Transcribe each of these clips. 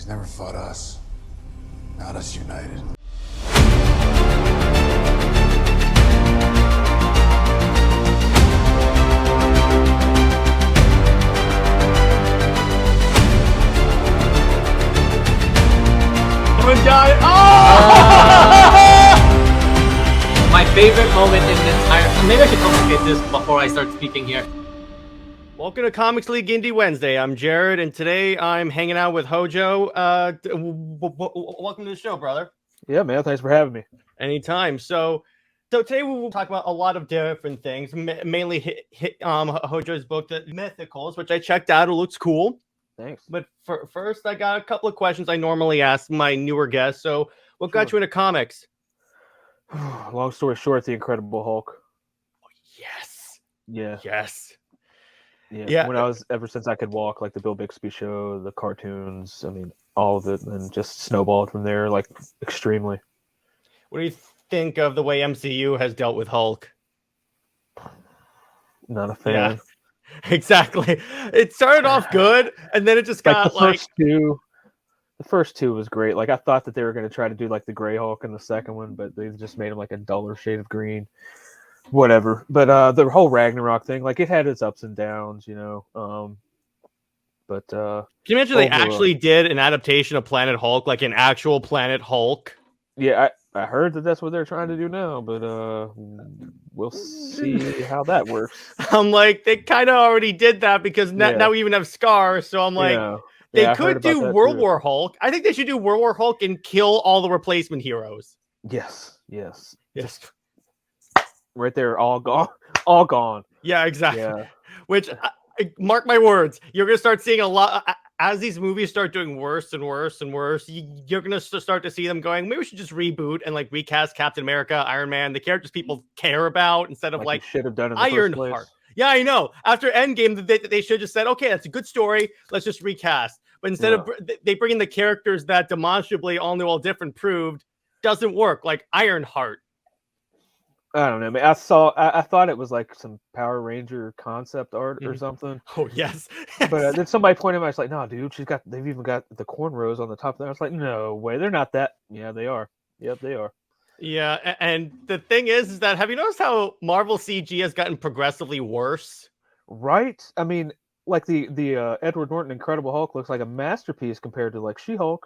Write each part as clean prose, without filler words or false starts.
He's never fought us. Not us united. My favorite moment in the entire... Maybe I should complicate this before I start speaking here. Welcome to Comics League Indie Wednesday. I'm Jared, and today I'm hanging out with HOJO. Welcome to the show, brother. Yeah, man. Thanks for having me. Anytime. So today we will talk about a lot of different things, mainly HOJO's book, The Mythicals, which I checked out. It looks cool. Thanks. But first, I got a couple of questions I normally ask my newer guests. So what got you into comics? Long story short, The Incredible Hulk. Yes. Yeah. Yes. Yeah. When I was, ever since I could walk, like the Bill Bixby show, the cartoons, I mean, all of it, and just snowballed from there, like, extremely. What do you think of the way MCU has dealt with Hulk? Not a fan. Yeah, exactly. It started off good, and then it just got the first two was great. Like, I thought that they were going to try to do like the Gray Hulk in the second one, but they just made him like a duller shade of green. Whatever. But the whole Ragnarok thing, like, it had its ups and downs, you know. But can you imagine they actually did an adaptation of Planet Hulk, like an actual Planet Hulk? Yeah, I heard that that's what they're trying to do now, but we'll see how that works. I'm like, they kind of already did that because now we even have Scar, so I'm like, they could do World War Hulk. I think they should do World War Hulk and kill all the replacement heroes. Yes. Just right there, all gone. Yeah, exactly. Yeah. Which, mark my words, you're going to start seeing a lot... As these movies start doing worse and worse and worse, you're going to start to see them going, maybe we should just reboot and like recast Captain America, Iron Man, the characters people care about instead of like should have done in the Ironheart. Yeah, I know. After Endgame, they should have just said, okay, that's a good story. Let's just recast. But instead of they bring in the characters that demonstrably all new, all different proved doesn't work, like Ironheart. I don't know, man. I thought it was like some Power Ranger concept art or something. Oh, yes. But then somebody pointed out, I was like, no, dude, they've even got the cornrows on the top of that. I was like, no way, they're not that. Yeah, they are. Yep, they are. Yeah, and the thing is that, have you noticed how Marvel CG has gotten progressively worse? Right? I mean, like the Edward Norton Incredible Hulk looks like a masterpiece compared to like She-Hulk.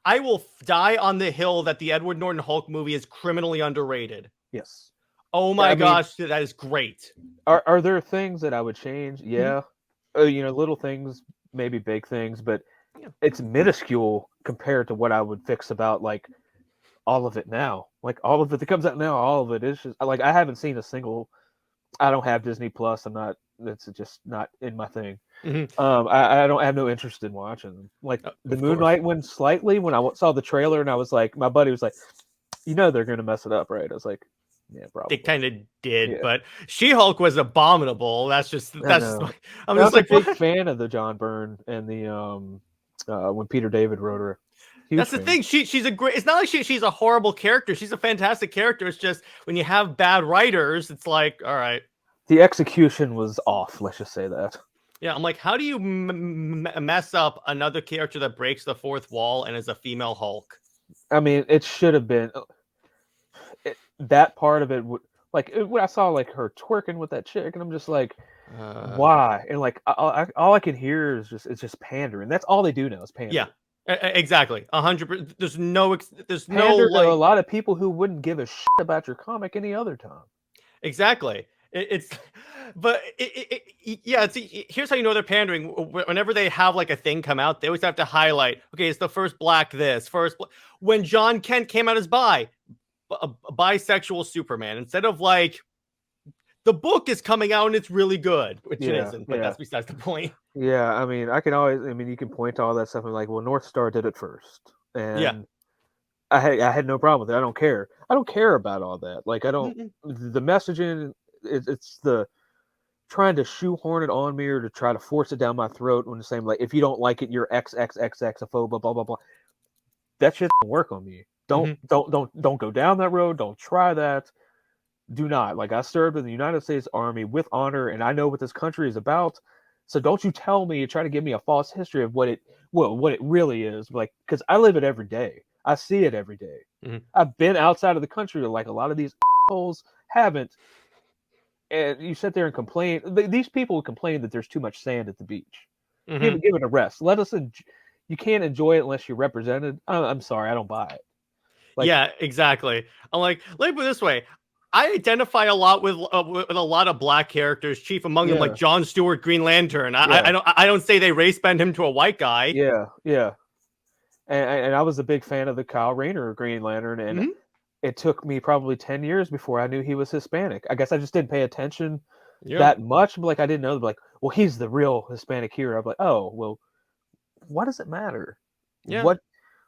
I will die on the hill that the Edward Norton Hulk movie is criminally underrated. Yes. Oh my gosh, that is great. Are there things that I would change? Yeah. Little things, maybe big things, but it's minuscule compared to what I would fix about like all of it now. Like all of it that comes out now, all of it is just like I haven't seen a single. I don't have Disney Plus. That's just not in my thing. Mm-hmm. I have no interest in watching them. Like the Moonlight one slightly when I saw the trailer and I was like, my buddy was like, they're going to mess it up, right? I was like, yeah, probably. They kind of did, but She-Hulk was abominable. I'm just like a big fan of the John Byrne and the when Peter David wrote her. That's the thing. She's a great. It's not like she's a horrible character. She's a fantastic character. It's just when you have bad writers, it's like, all right. The execution was off. Let's just say that. Yeah, I'm like, how do you mess up another character that breaks the fourth wall and is a female Hulk? I mean, it should have been that part of it. When I saw like her twerking with that chick, and I'm just like, why? And like, all I can hear is just pandering. That's all they do now is pander. Yeah, exactly. 100%. There's no like a lot of people who wouldn't give a shit about your comic any other time. Exactly. Here's how you know they're pandering. Whenever they have like a thing come out, they always have to highlight, okay, it's the first black when John Kent came out as a bisexual Superman, instead of like the book is coming out and it's really good, which it isn't, but that's besides the point. Yeah, I mean, you can point to all that stuff and like, well, North Star did it first, and I had no problem with it. I don't care. I don't care about all that. Like, I don't. The messaging. It's the trying to shoehorn it on me or to try to force it down my throat when the same like if you don't like it you're XXXXophobe blah blah blah. That shit doesn't work on me. Don't go down that road. Don't try that. Do not. Like I served in the United States Army with honor and I know what this country is about. So don't you tell me, try to give me a false history of what it really is. Like, because I live it every day. I see it every day. Mhm. I've been outside of the country, like a lot of these assholes haven't. And you sit there and complain. These people would complain that there's too much sand at the beach. Mhm. Give it a rest. Let us. You can't enjoy it unless you're represented. I'm sorry, I don't buy it. Like, yeah, exactly. I'm like, let me put it this way. I identify a lot with a lot of black characters, chief among them like yeah, John Stewart, Green Lantern. yeah, I don't say they race bend him to a white guy. yeah, yeah. And I was a big fan of the Kyle Rayner Green Lantern, and Mhm. it took me probably 10 years before I knew he was Hispanic. I guess I just didn't pay attention Yeah. that much. But like, I didn't know, like, well, he's the real Hispanic hero. I'm like, oh, well, what does it matter? Yeah. What,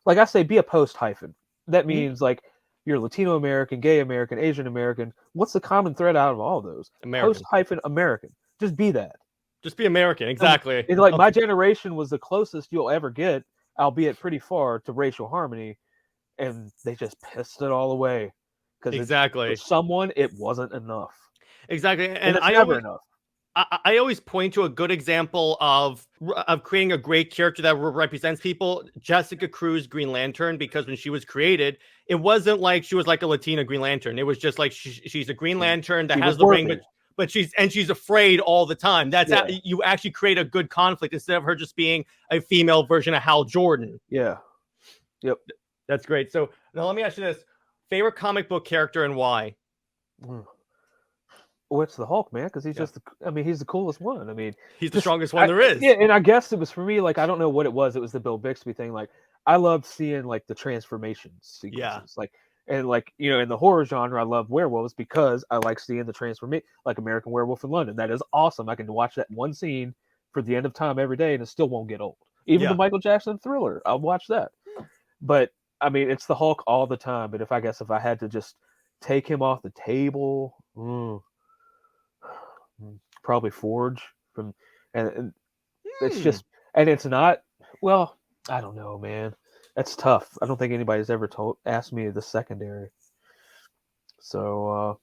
like I say, be a post hyphen. That Mhm. means like you're Latino American, gay American, Asian American. What's the common thread out of all of those? American. Post hyphen American. Just be that. Just be American. Exactly. And like my generation was the closest you'll ever get, albeit pretty far, to racial harmony, and they just pissed it all away because Exactly. for someone it wasn't enough. Exactly. And And it's never enough. I always point to a good example of creating a great character that represents people. Jessica Cruz, Green Lantern, because when she was created, it wasn't like she was like a Latina Green Lantern. It was just like she's a Green Lantern that She has was the ring, worthy. but she's afraid all the time. That's Yeah. you actually create a good conflict instead of her just being a female version of Hal Jordan. Yeah. Yep. That's great. So now let me ask you this: favorite comic book character and why? Well, it's the Hulk, man, because he's Yeah. just, he's the coolest one. I mean, He's the strongest one there is. Yeah, and I guess it was for me, like, I don't know what it was. It was the Bill Bixby thing. Like, I loved seeing, like, the transformation sequences. Like, and, like, in the horror genre, I love werewolves because I like seeing the transformation, like American Werewolf in London. That is awesome. I can watch that one scene for the end of time every day, and it still won't get old. Even Yeah. the Michael Jackson Thriller, I'll watch that. But, I mean, it's the Hulk all the time. But if I had to just take him off the table, probably Forge from, and it's just, and it's not, well, I don't know, man. That's tough. I don't think anybody's ever asked me the secondary. So,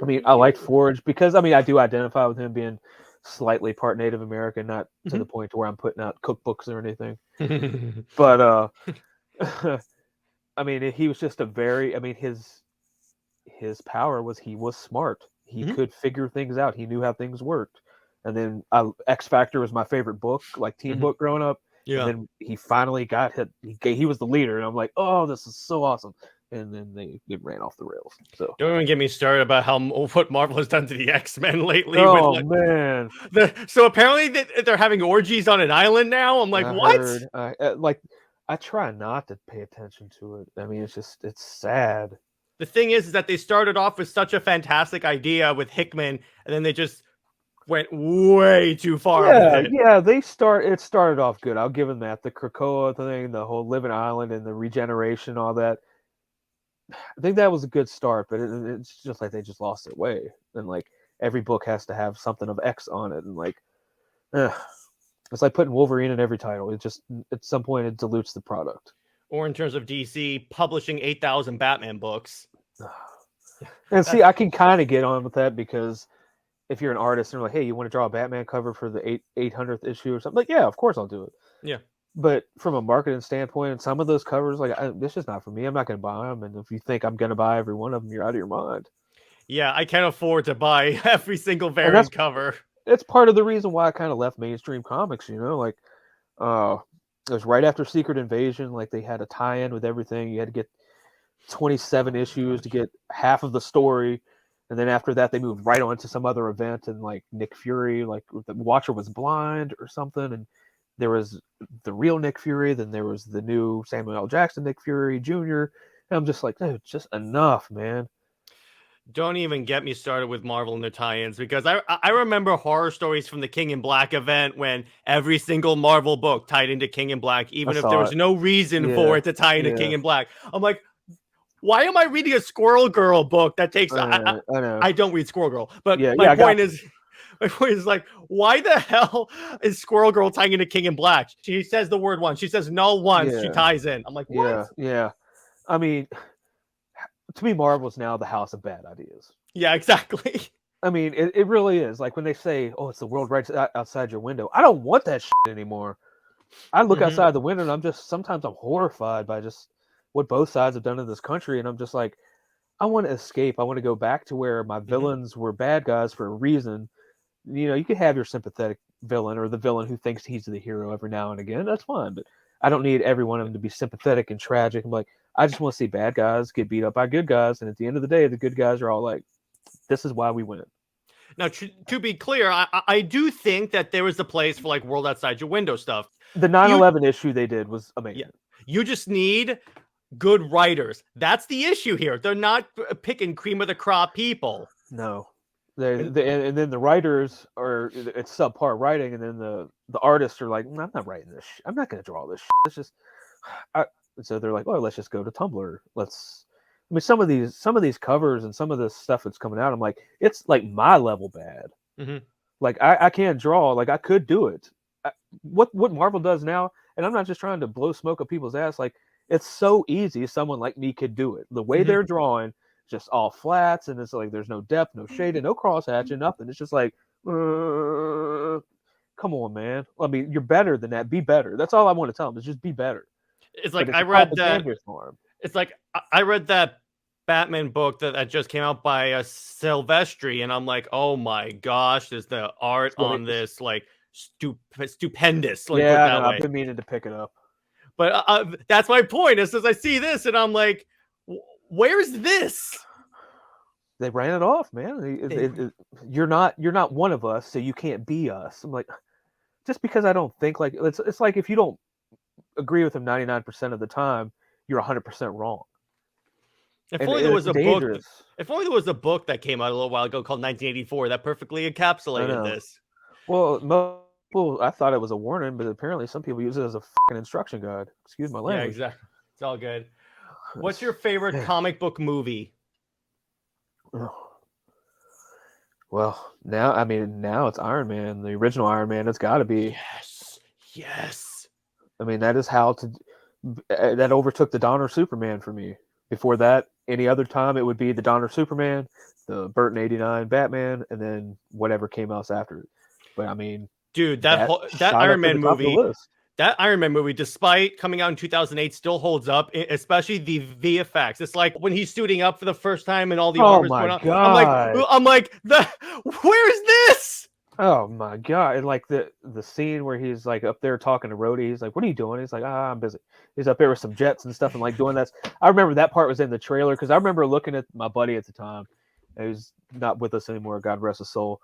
I mean, I like Forge because, I mean, I do identify with him being slightly part Native American, not to the point to where I'm putting out cookbooks or anything. But, I mean, he was just his power was he was smart. He could figure things out. He knew how things worked. And then X Factor was my favorite book, like teen book growing up. Yeah. And then he finally got hit. He was the leader, and I'm like, oh, this is so awesome. And then they ran off the rails. So don't even get me started about what Marvel has done to the X-Men lately. Oh man! So apparently they're having orgies on an island now. I'm like, what? I try not to pay attention to it. I mean, it's sad. The thing is that they started off with such a fantastic idea with Hickman, and then they just went way too far. Yeah, it started off good. I'll give them that. The Krakoa thing, the whole living island and the regeneration, all that. I think that was a good start, but it's just like they just lost their way. And like every book has to have something of X on it, and like it's like putting Wolverine in every title. It just at some point it dilutes the product. Or in terms of DC publishing 8,000 Batman books. And see, I can kind of get on with that because if you're an artist and you're like, hey, you want to draw a Batman cover for the 800th issue or something, like, yeah, of course I'll do it. Yeah. But from a marketing standpoint, some of those covers, like, this is not for me. I'm not going to buy them. And if you think I'm going to buy every one of them, you're out of your mind. Yeah, I can't afford to buy every single variant cover. It's part of the reason why I kind of left mainstream comics, like, it was right after Secret Invasion. Like, they had a tie-in with everything. You had to get 27 issues to get half of the story. And then after that, they moved right on to some other event. And, like, Nick Fury, like, the Watcher was blind or something. And there was the real Nick Fury. Then there was the new Samuel L. Jackson Nick Fury Jr. And I'm just like, dude, just enough, man. Don't even get me started with Marvel and their tie-ins, because I remember horror stories from the King in Black event when every single Marvel book tied into King in Black, even if there was no reason for it to tie into King in Black. I'm like, why am I reading a Squirrel Girl book that takes... I know. I don't read Squirrel Girl, but my point is like, why the hell is Squirrel Girl tying into King in Black? She says the word once. She says no once. She ties in. I'm like, what? Yeah. I mean... To me, Marvel's now the house of bad ideas. Yeah, exactly. I mean, it really is. Like when they say, "Oh, it's the world right outside your window," I don't want that shit anymore. I look outside the window and sometimes I'm horrified by just what both sides have done in this country, and I'm just like, I want to escape. I want to go back to where my villains were bad guys for a reason. You know, you can have your sympathetic villain or the villain who thinks he's the hero every now and again. That's fine, but I don't need every one of them to be sympathetic and tragic. I'm like, I just want to see bad guys get beat up by good guys, and at the end of the day, the good guys are all like, "This is why we win." Now, to be clear, I do think that there is a place for like world outside your window stuff. The 9/11 issue they did was amazing. Yeah, you just need good writers. That's the issue here. They're not picking cream of the crop people. No. And then the writers it's subpar writing, and then the artists are like, I'm not writing this. I'm not going to draw this. It's just, so they're like, oh, let's just go to Tumblr. I mean, some of these covers and some of this stuff that's coming out, I'm like, it's like my level bad. Like I can't draw. Like I could do it. What Marvel does now, and I'm not just trying to blow smoke up people's ass. Like it's so easy. Someone like me could do it. The way they're drawing. Just all flats, and it's like there's no depth, no shading, no cross hatching, nothing. It's just like, come on, man. I mean, you're better than that. Be better. That's all I want to tell them. Is just be better. It's like I read that. It's like I read that Batman book that just came out by Silvestri, and I'm like, oh my gosh, is the art on this like stupendous? Like, yeah, I've been meaning to pick it up. But that's my point. Is I see this, and I'm like. Where's this? They ran it off, man. You're not one of us, so you can't be us. I'm like, just because I don't think like it's like if you don't agree with him 99% of the time, you're 100% wrong. If only there was a book. If only there was a book that came out a little while ago called 1984 that perfectly encapsulated this. Well, I thought it was a warning, but apparently some people use it as a fucking instruction guide. Excuse my language. Yeah, exactly. It's all good. What's your favorite comic book movie? Well, now it's Iron Man, the original Iron Man. It's got to be. Yes. I mean, that is that overtook the Donner Superman for me. Before that, any other time it would be the Donner Superman, the Burton '89 Batman, and then whatever came else after it. But I mean, dude, that Iron Man movie. That Iron Man movie, despite coming out in 2008, still holds up, especially the VFX. It's like when he's suiting up for the first time and all the armor's going on. I'm like, where's this? Oh my god! And like the scene where he's like up there talking to Rhodey, he's like, "What are you doing?" He's like, I'm busy." He's up there with some jets and stuff and like doing that. I remember that part was in the trailer because I remember looking at my buddy at the time. He's not with us anymore. God rest his soul.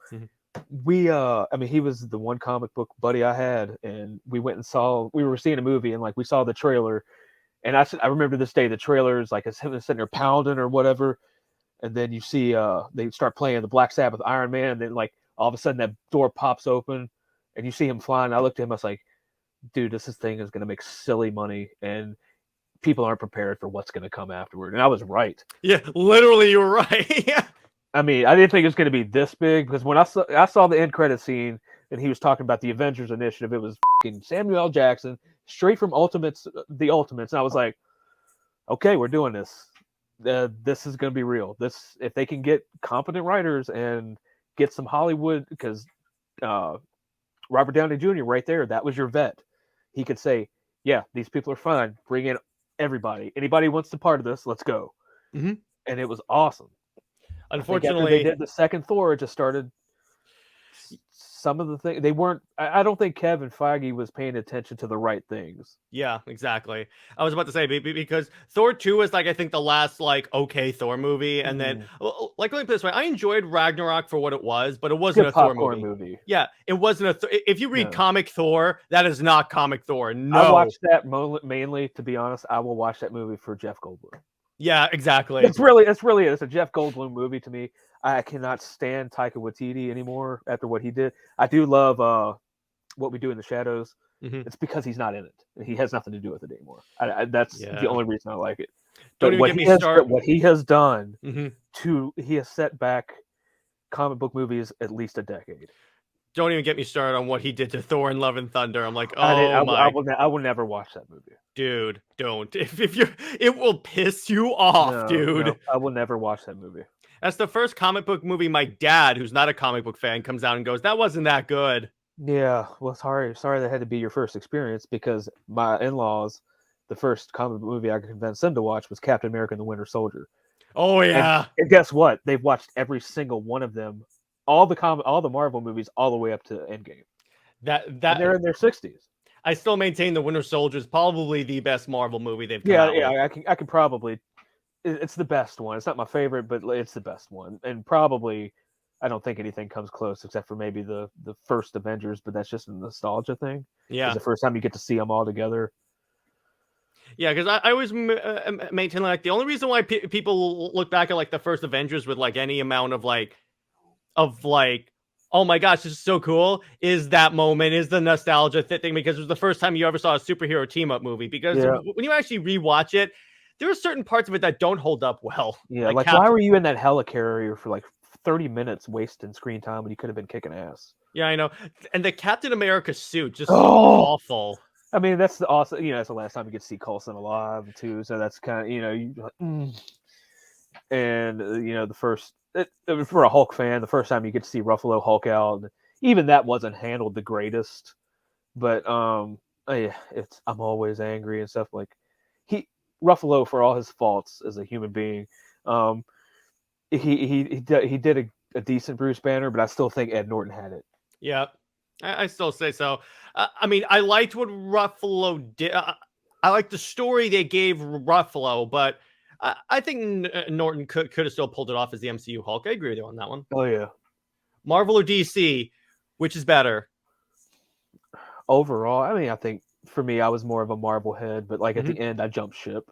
We he was the one comic book buddy I had, and we went and we were seeing a movie, and like we saw the trailer, and I remember this day the trailer is like it's him sitting there pounding or whatever, and then you see they start playing the Black Sabbath Iron Man, and then like all of a sudden that door pops open, and you see him flying. I looked at him, I was like, dude, this thing is gonna make silly money, and people aren't prepared for what's gonna come afterward, and I was right. Yeah, literally, you were right. Yeah. I mean, I didn't think it was going to be this big because when I saw the end credit scene and he was talking about the Avengers Initiative, it was fucking Samuel L. Jackson straight from the Ultimates, and I was like, okay, we're doing this. This is going to be real. This, if they can get competent writers and get some Hollywood, because Robert Downey Jr. right there, that was your vet. He could say, yeah, these people are fine. Bring in everybody. Anybody who wants to part of this, let's go. And it was awesome. Unfortunately, they did the second Thor. It just started. Some of the things they weren't. I don't think Kevin Feige was paying attention to the right things. Yeah, exactly. I was about to say because Thor 2 is like I think the last like okay Thor movie, and then like let me put it this way, I enjoyed Ragnarok for what it was, but it wasn't a Thor movie. Yeah, it wasn't if you read comic Thor, that is not comic Thor. No, I watched that mainly to be honest. I will watch that movie for Jeff Goldblum. Yeah, exactly. It's a Jeff Goldblum movie to me. I cannot stand Taika Waititi anymore after what he did. I do love What We Do in the Shadows. It's because he's not in it. He has nothing to do with it anymore. That's the only reason I like it. Don't even get me started. What he has done he has set back comic book movies at least a decade. Don't even get me started on what he did to Thor and Love and Thunder. I'm like, I will never watch that movie. Dude, don't. If you're, it will piss you off, dude. No, I will never watch that movie. That's the first comic book movie my dad, who's not a comic book fan, comes out and goes, "That wasn't that good." Yeah, well, sorry that had to be your first experience because my in-laws, the first comic book movie I could convince them to watch was Captain America and the Winter Soldier. Oh yeah. And guess what? They've watched every single one of them, all the Marvel movies, all the way up to Endgame. And they're in their 60s. I still maintain the Winter Soldier is probably the best Marvel movie they've come out with. Yeah, I can probably. It's the best one. It's not my favorite, but it's the best one, and probably. I don't think anything comes close except for maybe the first Avengers, but that's just a nostalgia thing. Yeah, it's the first time you get to see them all together. Yeah, because I always maintain like the only reason why people look back at like the first Avengers with like any amount of like, oh my gosh, this is so cool, is that moment, is the nostalgia thing, because it was the first time you ever saw a superhero team up movie. Because when you actually rewatch it, there are certain parts of it that don't hold up well. Yeah, like why were you in that helicarrier for like 30 minutes wasting screen time when you could have been kicking ass? Yeah, I know. And the Captain America suit, just awful. I mean, that's also, that's the last time you get to see Coulson alive too. So that's kind of, and the first, for a Hulk fan, the first time you get to see Ruffalo Hulk out, and even that wasn't handled the greatest. But I'm always angry and stuff. Like Ruffalo, for all his faults as a human being, he did a decent Bruce Banner, but I still think Ed Norton had it. Yeah, I still say so. I mean, I liked what Ruffalo did. I liked the story they gave Ruffalo, but I think Norton could have still pulled it off as the MCU Hulk. I agree with you on that one. Oh yeah. Marvel or DC, which is better? Overall, I mean, I think for me, I was more of a Marvel head, but like at the end, I jumped ship.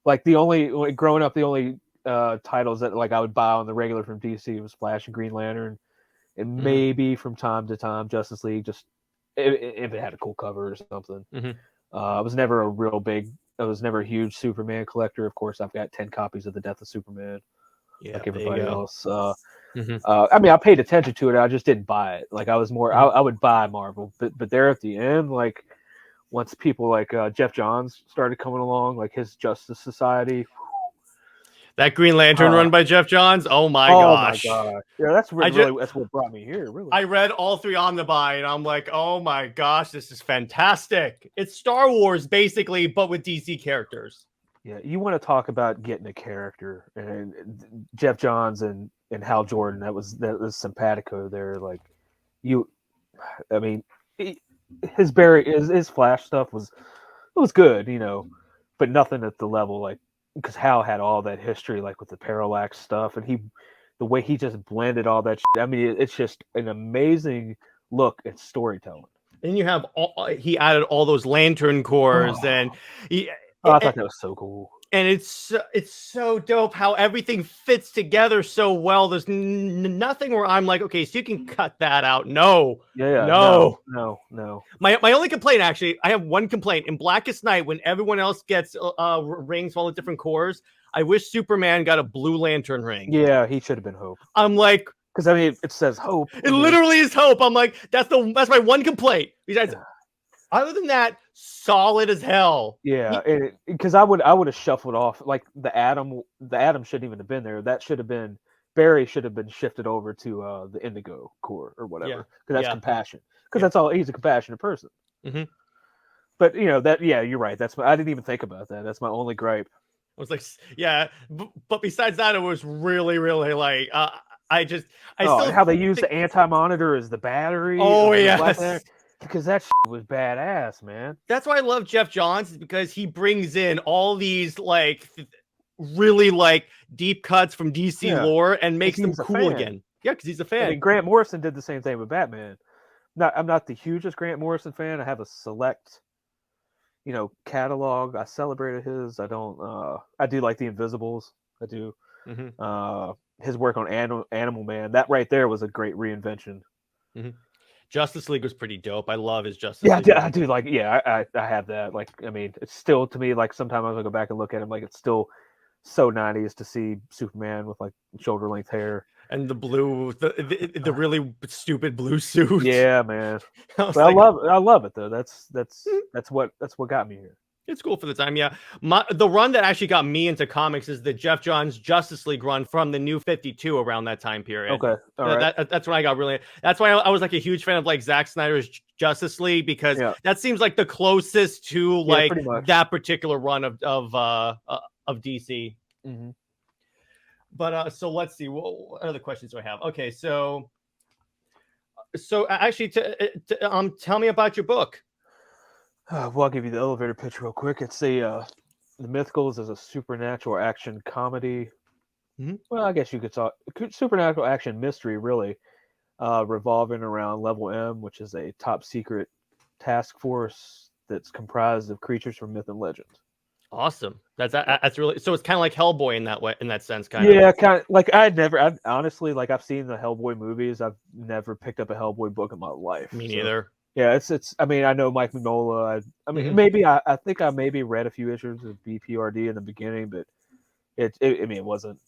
Like growing up, the only titles that like I would buy on the regular from DC was Flash and Green Lantern, and maybe from time to time Justice League, just if it had a cool cover or something. I was never a huge Superman collector. Of course, I've got 10 copies of The Death of Superman, like everybody else. I mean, I paid attention to it. I just didn't buy it. Like I was more, I would buy Marvel, but there at the end, like once people like Jeff Johns started coming along, like his Justice Society. That Green Lantern run by Jeff Johns. Oh my gosh. Yeah, that's really that's what brought me here. Really, I read all 3 omnibuy, and I'm like, oh my gosh, this is fantastic. It's Star Wars basically, but with DC characters. Yeah, you want to talk about getting a character, and Jeff Johns and Hal Jordan. That was simpatico there. Like I mean, his Flash stuff was good, but nothing at the level like. Because Hal had all that history, like with the Parallax stuff, and the way he just blended all that shit. I mean, it's just an amazing look at storytelling. And you have he added all those lantern cores, and I thought that was so cool. And it's so dope how everything fits together so well. There's nothing where I'm like, okay, so you can cut that out. No. No. My only complaint, actually, I have one complaint. In Blackest Night, when everyone else gets rings from all the different cores, I wish Superman got a Blue Lantern ring. Yeah, he should have been Hope. I'm like, because I mean, it says Hope. It literally is Hope. I'm like, that's my one complaint. Besides, other than that, solid as hell. Yeah, because I would have shuffled off like the Atom shouldn't even have been there. That should have been Barry should have been shifted over to the Indigo Core or whatever. Because that's compassion. Because that's all, he's a compassionate person. But you're right. I didn't even think about that. That's my only gripe. I was like, but besides that, it was really, really like how they use the anti-monitor as the battery. Oh yes. Because that was badass, man. That's why I love Jeff Johns, is because he brings in all these like really like deep cuts from DC lore and makes them cool again. Yeah, because he's a fan. I mean, Grant Morrison did the same thing with Batman. I'm not the hugest Grant Morrison fan. I have a select, catalog. I celebrated his. I don't. I do like the Invisibles. I do. His work on Animal Man. That right there was a great reinvention. Justice League was pretty dope. I love his Justice League. Yeah, I do. Like, I have that. Like, I mean, it's still, to me, like, sometimes I go back and look at him, like, it's still so 90s to see Superman with, like, shoulder-length hair. And the blue, the really stupid blue suit. Yeah, man. But I love it, though. That's what got me here. It's cool for the time, yeah. The run that actually got me into comics is the Jeff Johns Justice League run from the New 52 around that time period. Okay, all right. That's when I got really. That's why I was like a huge fan of like Zack Snyder's Justice League, because that seems like the closest to like that particular run of DC. Mm-hmm. But so let's see, what other questions do I have? Okay, so actually, tell me about your book. Well, I'll give you the elevator pitch real quick. It's the Mythicals is a supernatural action comedy. Mm-hmm. Well, I guess you could talk supernatural action mystery, really, revolving around Level M, which is a top secret task force that's comprised of creatures from myth and legend. Awesome. That's really, so it's kind of like Hellboy in that way, in that sense, kind of. Yeah, kind of like I honestly, like, I've seen the Hellboy movies. I've never picked up a Hellboy book in my life. Me neither. Yeah, it's. I mean, I know Mike Mignola. I mean, maybe I think I maybe read a few issues of BPRD in the beginning, but I mean, it wasn't.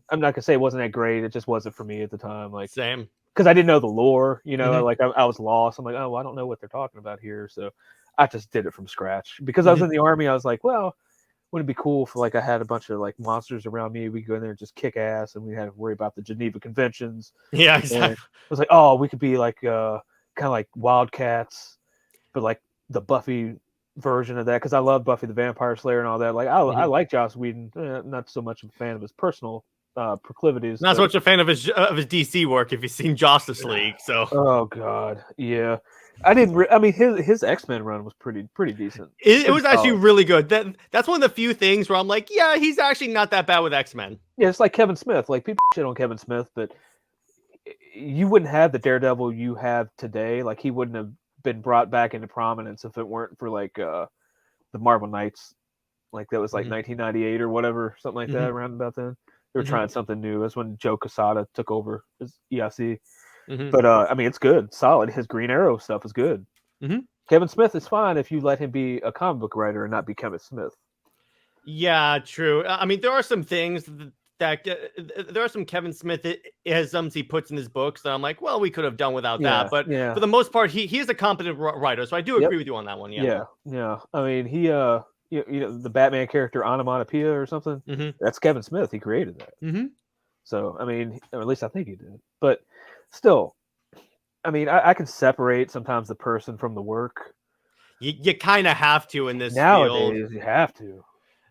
I'm not gonna say it wasn't that great. It just wasn't for me at the time. Like, same, because I didn't know the lore. You know, like I was lost. I'm like, oh, I don't know what they're talking about here. So I just did it from scratch. Because I was in the army, I was like, well, wouldn't it be cool if like I had a bunch of like monsters around me? We go in there and just kick ass, and we had to worry about the Geneva Conventions. Yeah, exactly. And I was like, oh, we could be like kind of like Wildcats, but like the Buffy version of that, because I love Buffy the Vampire Slayer and all that. Like I like Joss Whedon, not so much a fan of his personal proclivities. Not so much a fan of his DC work. If you've seen Justice League, so oh god, yeah. I didn't. I mean, his X-Men run was pretty decent. It was actually really good. That's one of the few things where I'm like, yeah, he's actually not that bad with X-Men. Yeah, it's like Kevin Smith. Like, people shit on Kevin Smith, but you wouldn't have the Daredevil you have today. Like, he wouldn't have been brought back into prominence if it weren't for like the Marvel Knights. Like, that was like 1998 or whatever, something like that, around about then. They were trying something new. That's when Joe Quesada took over as EIC. But I mean, it's good, solid. His Green Arrow stuff is good. Kevin Smith is fine if you let him be a comic book writer and not be Kevin Smith. Yeah, true. I mean, there are some things that there are some Kevin Smith isms he puts in his books that I'm like, well, we could have done without that. But for the most part, he is a competent writer, so I do agree with you on that one. Yeah. I mean, he you know, the Batman character Onomatopoeia or something. That's Kevin Smith. He created that. So I mean, or at least I think he did. But still, I mean, I can separate sometimes the person from the work. You kind of have to in this nowadays. field. You have to.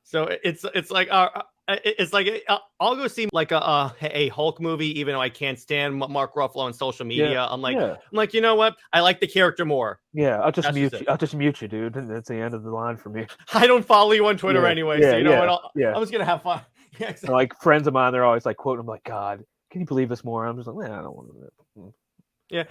So it's like I'll go see like a Hulk movie, even though I can't stand Mark Ruffalo on social media. Yeah, I'm like, you know what? I like the character more. Yeah, I'll just mute you. I'll just mute you, dude. And that's the end of the line for me. I don't follow you on Twitter anyway, so you know what? I'm just gonna have fun. Yeah, exactly. Like, friends of mine, they're always like quoting. I'm like, God, can you believe this more? I'm just like, I don't want to. Yeah.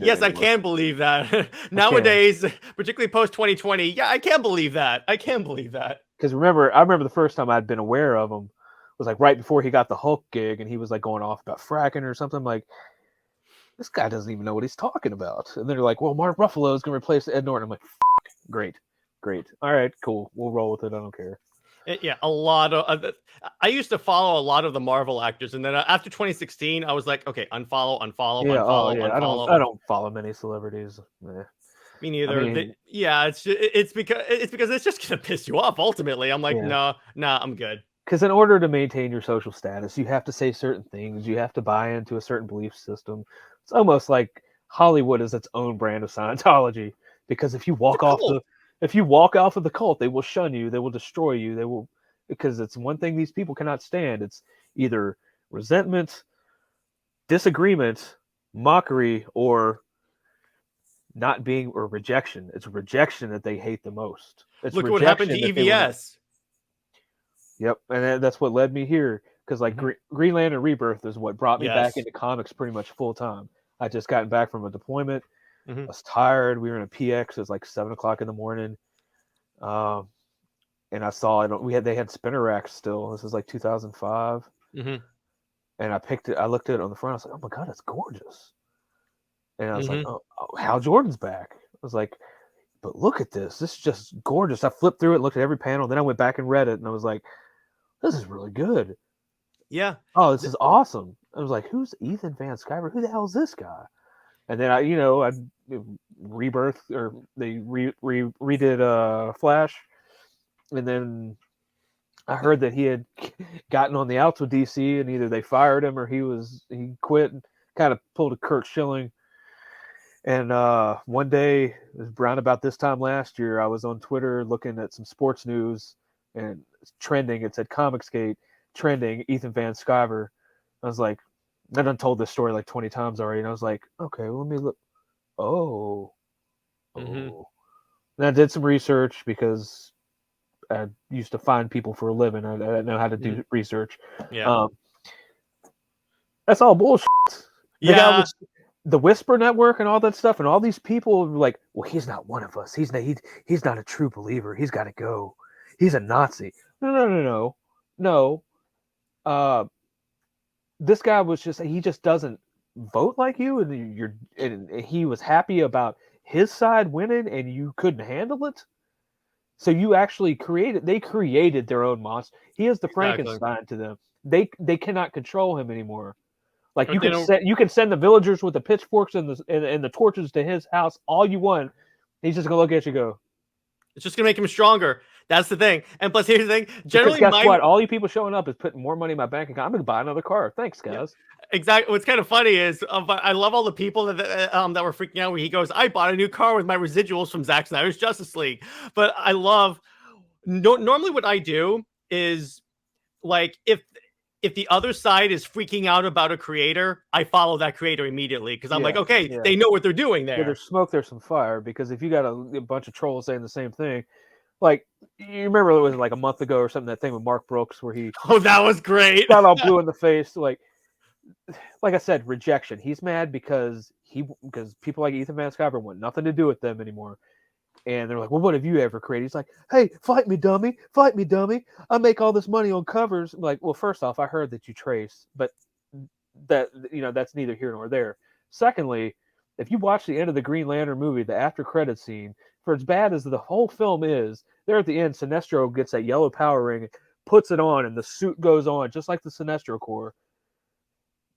Yes, I can believe that. Nowadays, particularly post 2020, yeah, I can't believe that. Because I remember the first time I'd been aware of him was like right before he got the Hulk gig, and he was like going off about fracking or something. I'm like, this guy doesn't even know what he's talking about. And they're like, well, Mark Ruffalo is going to replace Ed Norton. I'm like, great. All right, cool. We'll roll with it. I don't care. Yeah, a lot of I used to follow a lot of the Marvel actors, and then after 2016, I was like, okay, unfollow. I don't follow many celebrities. Me neither. I mean, it's because it's just gonna piss you off. Ultimately, I'm like, nah, I'm good. Because in order to maintain your social status, you have to say certain things. You have to buy into a certain belief system. It's almost like Hollywood is its own brand of Scientology. Because if you walk off of the cult, they will shun you. They will destroy you. Because it's one thing these people cannot stand. It's either resentment, disagreement, mockery, or not being, or rejection. It's rejection that they hate the most. Look what happened to EVS. Yep, and that's what led me here. Because like Green Lantern Rebirth is what brought me back into comics pretty much full time. I just gotten back from a deployment. I was tired. We were in a PX. It was like 7:00 in the morning. And I saw it. They had spinner racks still. This is like 2005. And I picked it. I looked at it on the front. I was like, oh my God, it's gorgeous. And I was like, oh, Hal Jordan's back. I was like, but look at this. This is just gorgeous. I flipped through it, looked at every panel. Then I went back and read it. And I was like, this is really good. Yeah. Oh, this is awesome. I was like, who's Ethan Van Sciver? Who the hell is this guy? And then I Rebirth, or they redid Flash, and then I heard that he had gotten on the outs with DC, and either they fired him or he quit and kind of pulled a Kurt Schilling. And one day, it was around about this time last year, I was on Twitter looking at some sports news, and it's trending. It said Comicsgate trending Ethan Van Sciver. I was like, I done told this story like 20 times already, and I was like, okay, well, let me look. Oh. And I did some research because I used to find people for a living. I know how to do research. Yeah. That's all bullshit. The Whisper Network and all that stuff, and all these people were like, well, he's not one of us. He's not a true believer. He's got to go. He's a Nazi. No. This guy he just doesn't vote like you, and he was happy about his side winning, and you couldn't handle it. So you actually they created their own monster. He is the Frankenstein to them. They cannot control him anymore. Like you can send the villagers with the pitchforks and the torches to his house all you want. He's just gonna look at you and go. It's just gonna make him stronger. That's the thing. And plus, here's the thing. Generally, guess what? All you people showing up is putting more money in my bank account. I'm gonna buy another car. Thanks, guys. Yeah. Exactly. What's kind of funny is I love all the people that were freaking out when he goes, I bought a new car with my residuals from Zack Snyder's Justice League. But I love normally what I do is like if the other side is freaking out about a creator, I follow that creator immediately because I'm like, okay, they know what they're doing there. There's smoke, there's some fire. Because if you got a bunch of trolls saying the same thing, like you remember it was like a month ago or something, that thing with Mark Brooks where he that was great. Got all blue in the face. Like I said, rejection. He's mad because people like Ethan Van Sciver want nothing to do with them anymore. And they're like, well, what have you ever created? He's like, hey, fight me, dummy. Fight me, dummy. I make all this money on covers. I'm like, well, first off, I heard that you trace, but that's neither here nor there. Secondly, if you watch the end of the Green Lantern movie, the after credit scene, for as bad as the whole film is, there at the end, Sinestro gets that yellow power ring, puts it on, and the suit goes on, just like the Sinestro Corps.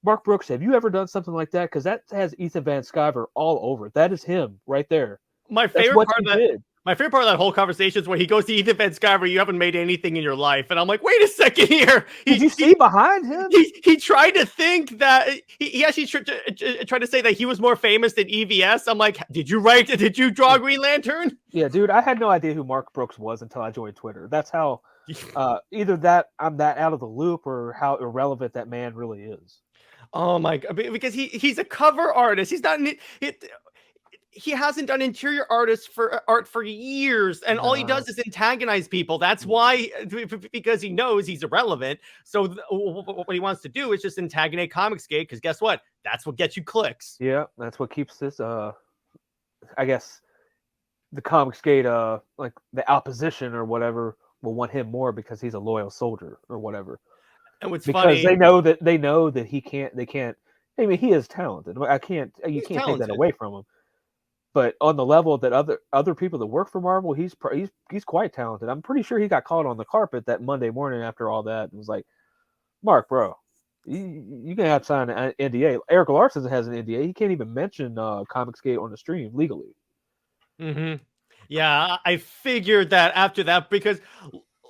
Mark Brooks, have you ever done something like that? Because that has Ethan Van Sciver all over it. That is him right there. My favorite part of that whole conversation is when he goes to Ethan Van Sciver, you haven't made anything in your life. And I'm like, wait a second here. Did you see behind him? He tried to think that he actually tried to say that he was more famous than EVS. I'm like, did you draw Green Lantern? Yeah, dude, I had no idea who Mark Brooks was until I joined Twitter. That's how either that I'm that out of the loop or how irrelevant that man really is. Oh my God, because he's a cover artist. He's not he hasn't done interior art for years, and all he does is antagonize people. That's why, because he knows he's irrelevant. So what he wants to do is just antagonize Comicsgate, because guess what? That's what gets you clicks. Yeah, that's what keeps this. I guess the Comicsgate, like the opposition or whatever, will want him more because he's a loyal soldier or whatever. And what's because funny, they know that he can't. They can't. I mean, he is talented. You can't take that away from him. But on the level that other people that work for Marvel, he's quite talented. I'm pretty sure he got caught on the carpet that Monday morning after all that. It was like, Mark, bro, you can have to sign an NDA. Eric Larson has an NDA. He can't even mention Comicsgate on the stream legally. Mm-hmm. Yeah, I figured that after that, because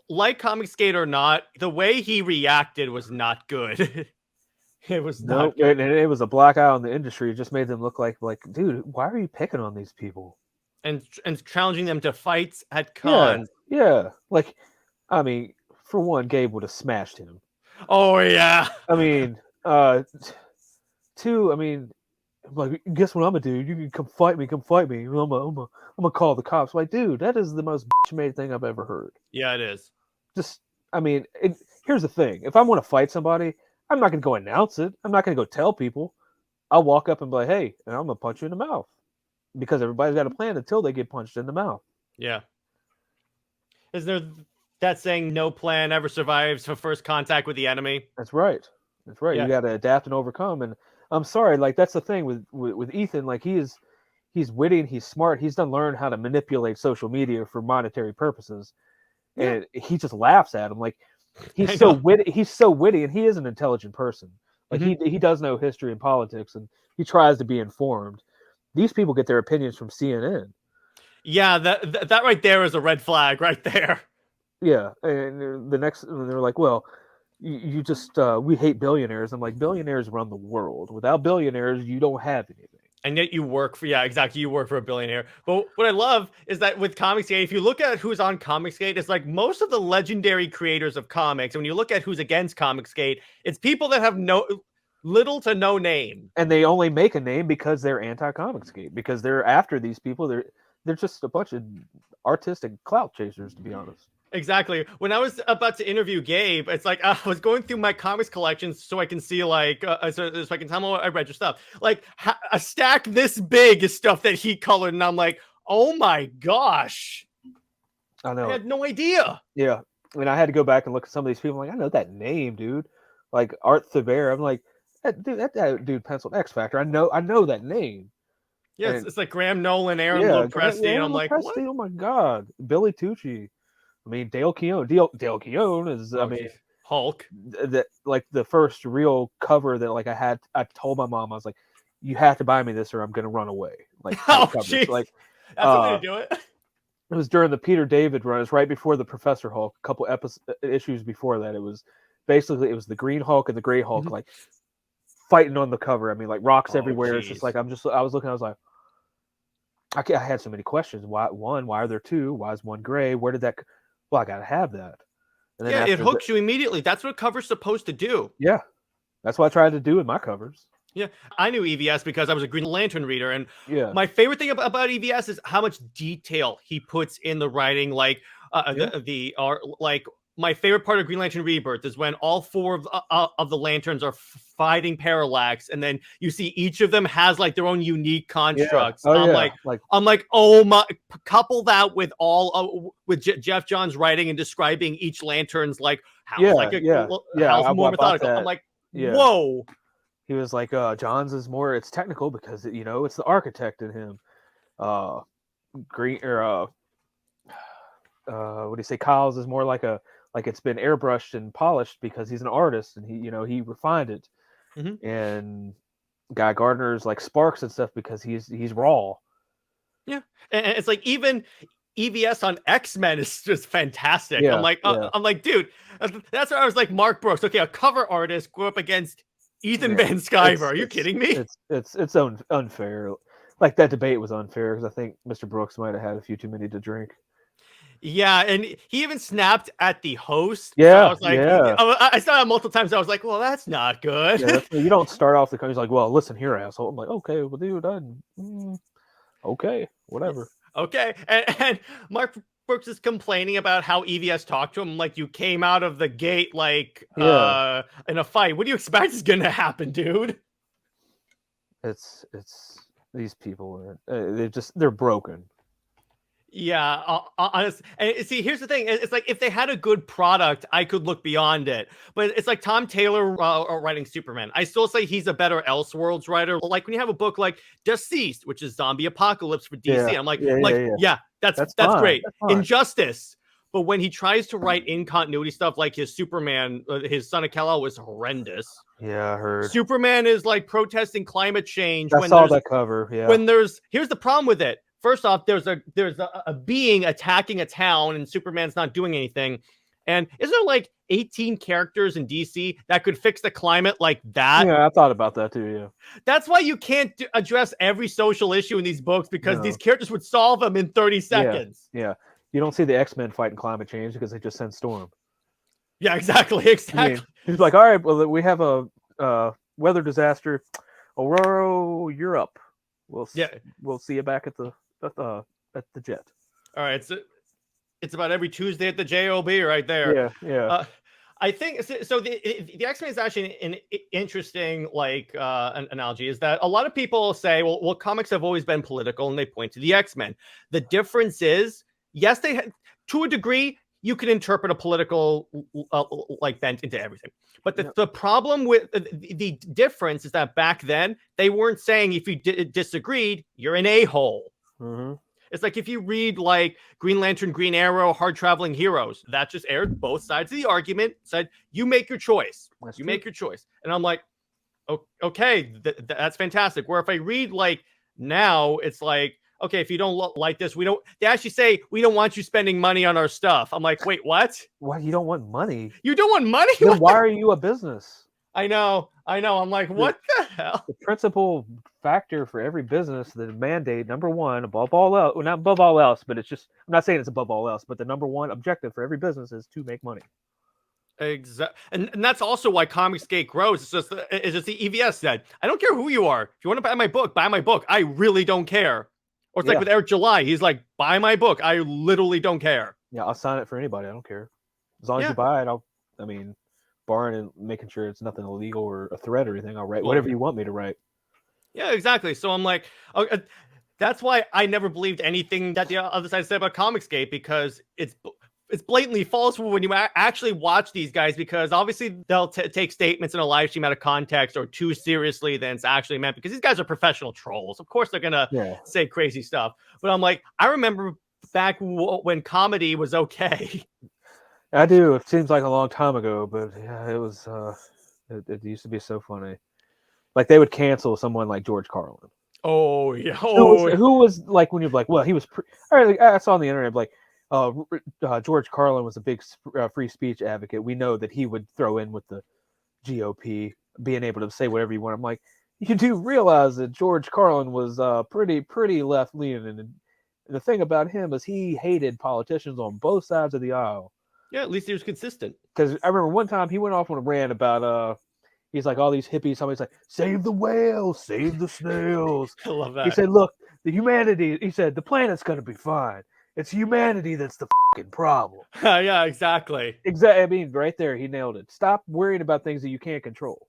like Comicsgate or not, the way he reacted was not good. It was not good. And it was a black eye on the industry. It just made them look like, dude, why are you picking on these people? And challenging them to fights at cons. Yeah. Like, I mean, for one, Gabe would have smashed him. Oh yeah. I mean, two, I mean, like, guess what I'm gonna do? You can come fight me. I'm gonna call the cops. Like, dude, that is the most bitch-made thing I've ever heard. Yeah, it is. Just, I mean, here's the thing. If I want to fight somebody, I'm not going to go announce it. I'm not going to go tell people. I'll walk up and be like, hey, and I'm going to punch you in the mouth. Because everybody's got a plan until they get punched in the mouth. Yeah. Isn't there that saying, no plan ever survives for first contact with the enemy? That's right. Yeah. You got to adapt and overcome. And I'm sorry, like, that's the thing with Ethan. Like, he's witty and he's smart. He's done learn how to manipulate social media for monetary purposes. Yeah. And he just laughs at him. Like, he's so witty, and he is an intelligent person. Like, he does know history and politics, and he tries to be informed. These people get their opinions from CNN. Yeah, that right there is a red flag right there. Yeah, and they're like, well, you just we hate billionaires. I'm like, billionaires run the world. Without billionaires, you don't have anything. And yet you work for, yeah, exactly. You work for a billionaire. But what I love is that with Comicsgate, if you look at who's on Comicsgate, it's like most of the legendary creators of comics. And when you look at who's against Comicsgate, it's people that have little to no name. And they only make a name because they're anti-Comicsgate, because they're after these people. They're just a bunch of artistic clout chasers, to be honest. Exactly. When I was about to interview Gabe, it's like I was going through my comics collections so I can see like so I can tell him I read your stuff. Like a stack this big is stuff that he colored, and I'm like, oh my gosh, I know. I had no idea. Yeah, I mean, I had to go back and look at some of these people. I'm like, I know that name, dude. Like Art Thibert. I'm like, that dude penciled X Factor. I know that name. Yeah, it's like Graham Nolan, Aaron Yeah, Lopresti, and I'm like, what? Oh my god, Billy Tucci. I mean, Dale Keown. Dale Keown is, I mean, Hulk. That like the first real cover that like I told my mom, I was like, you have to buy me this or I'm gonna run away. Like, oh, jeez. Like, that's the way to do it. It was during the Peter David run. It was right before the Professor Hulk. A couple issues before that, it was the Green Hulk and the Gray Hulk, like fighting on the cover. I mean, like rocks everywhere. Geez. It's just like I was looking. I was like, I had so many questions. Why are there two? Why is one gray? Where did that? Well, I gotta have that. And then it hooks you immediately. That's what a cover's supposed to do. Yeah, that's what I tried to do with my covers. Yeah, I knew EVS because I was a Green Lantern reader, and yeah, my favorite thing about EVS is how much detail he puts in the writing. Like the art, like my favorite part of Green Lantern Rebirth is when all four of the lanterns are fighting Parallax, and then you see each of them has like their own unique constructs. Yeah. I'm like, oh my! Couple that with with Jeff Johns writing and describing each lantern's like house, house more methodical. I'm like, whoa. He was like, Johns is more. It's technical because it's the architect in him. Green or what do you say? Kyle's is more like it's been airbrushed and polished because he's an artist and he refined it. Mm-hmm. And Guy Gardner's like sparks and stuff because he's raw. Yeah, and it's like even EVS on X-Men is just fantastic. Yeah, I'm like, dude, that's where I was like, Mark Brooks. Okay, a cover artist grew up against Ethan Van Sciver. Are you kidding me? It's unfair. Like that debate was unfair because I think Mr. Brooks might have had a few too many to drink. Yeah, and he even snapped at the host. Yeah, so I was like, I saw it multiple times. I was like, well, that's not good. Yeah, you don't start off the conversation like, well, listen here, asshole. I'm like, okay, well, dude, okay, whatever. Okay, and Mark Brooks is complaining about how EVS talked to him like you came out of the gate like in a fight. What do you expect is going to happen, dude? It's these people they're broken. Yeah, honestly. And see, here's the thing. It's like if they had a good product, I could look beyond it. But it's like Tom Taylor writing Superman. I still say he's a better Elseworlds writer. Like when you have a book like Deceased, which is zombie apocalypse for DC, I'm like, that's great. That's Injustice. But when he tries to write in continuity stuff like his Superman, his Son of Kal-El was horrendous. Yeah, I heard. Superman is like protesting climate change. I saw that cover. Yeah. Here's the problem with it. First off, there's a being attacking a town and Superman's not doing anything. And isn't there like 18 characters in DC that could fix the climate like that? Yeah, I thought about that too, yeah. That's why you can't address every social issue in these books because these characters would solve them in 30 seconds. Yeah. You don't see the X-Men fighting climate change because they just send Storm. Yeah, exactly. I mean, he's like, all right, well, we have a weather disaster. Aurora, you're up. We'll see you back at the jet. All right, it's about every Tuesday at the JOB right there. Yeah. I think so. The X-Men is actually an interesting an analogy. Is that a lot of people say, well, comics have always been political, and they point to the X-Men. The difference is, yes, they had, to a degree, you can interpret a political bent into everything. But the problem with the difference is that back then they weren't saying if you disagreed, you're an a-hole. Mm-hmm. It's like if you read like Green Lantern, Green Arrow, Hard Traveling Heroes, that just aired both sides of the argument, said you make your choice. Make your choice. And I'm like, okay, that's fantastic. Where if I read like Now it's like, okay, if you don't like this, they actually say, we don't want you spending money on our stuff. I'm like, wait, what? Why you don't want money? You don't want money? Then why are you a business? I know. I'm like, what the hell? The principal factor for every business, the mandate, number one, above all else, well, not above all else, but it's just, I'm not saying it's above all else, but the number one objective for every business is to make money. Exactly. And that's also why Comicsgate grows. It's just the EVS said, I don't care who you are. If you want to buy my book, buy my book. I really don't care. Or it's like with Eric July, he's like, buy my book. I literally don't care. Yeah, I'll sign it for anybody. I don't care. As long as you buy it, barring and making sure it's nothing illegal or a threat or anything, I'll write whatever you want me to write. Yeah, exactly. So I'm like, that's why I never believed anything that the other side said about Comicsgate, because it's blatantly false when you actually watch these guys, because obviously they'll take statements in a live stream out of context or too seriously than it's actually meant, because these guys are professional trolls. Of course they're going to say crazy stuff. But I'm like, I remember back when comedy was okay. I do. It seems like a long time ago, but yeah, it was. It used to be so funny. Like they would cancel someone like George Carlin. Oh yeah. Who was like, when you're like, well, he was. I saw on the internet like, George Carlin was a big free speech advocate. We know that he would throw in with the GOP being able to say whatever you want. I'm like, you do realize that George Carlin was pretty left leaning, and the thing about him is he hated politicians on both sides of the aisle. Yeah, at least he was consistent. Because I remember one time he went off on a rant about he's like, all these hippies, somebody's like, save the whales, save the snails. I love that. He said, look, he said, the planet's gonna be fine. It's humanity that's the fucking problem. Yeah, exactly. Exactly. I mean, right there, he nailed it. Stop worrying about things that you can't control.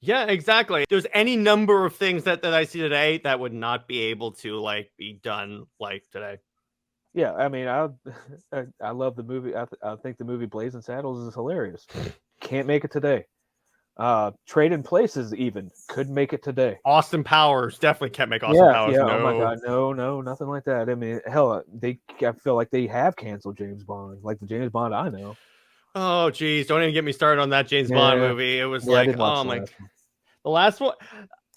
Yeah, exactly. There's any number of things that I see today that would not be able to be done today. Yeah, I mean, I love the movie. I think the movie Blazing Saddles is hilarious. Can't make it today. Trading Places even could make it today. Austin Powers definitely can't make Austin Powers. Yeah. No. Oh my God, no, nothing like that. I mean, hell, I feel like they have canceled James Bond, like the James Bond I know. Oh geez, don't even get me started on that James Bond movie. It was oh my, the last one.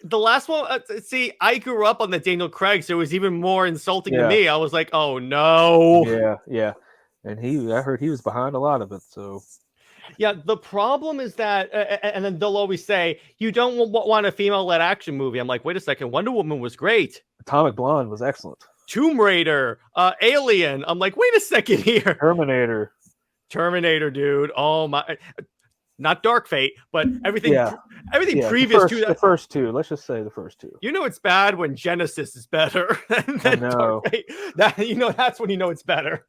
The last one, see, I grew up on the Daniel Craig, so it was even more insulting to me. I was like, oh no. Yeah. And I heard he was behind a lot of it, so. Yeah, the problem is that, and then they'll always say, you don't want a female-led action movie. I'm like, wait a second, Wonder Woman was great. Atomic Blonde was excellent. Tomb Raider, Alien. I'm like, wait a second here. Terminator, dude. Oh my. Not Dark Fate, but everything previous to that. The first two. Let's just say the first two. You know it's bad when Genesis is better than Dark Fate. That's when you know it's better.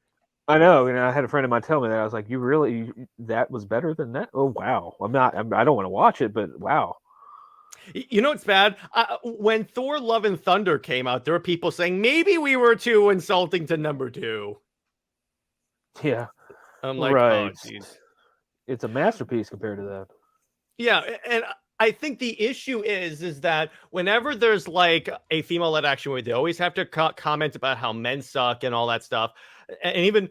I know. I had a friend of mine tell me that. I was like, that was better than that? Oh, wow. I don't want to watch it, but wow. You know it's bad? When Thor Love and Thunder came out, there were people saying, maybe we were too insulting to number 2. Yeah. I'm like, right. Oh, jeez. It's a masterpiece compared to that. Yeah, and I think the issue is that whenever there's a female-led action movie, they always have to comment about how men suck and all that stuff. And even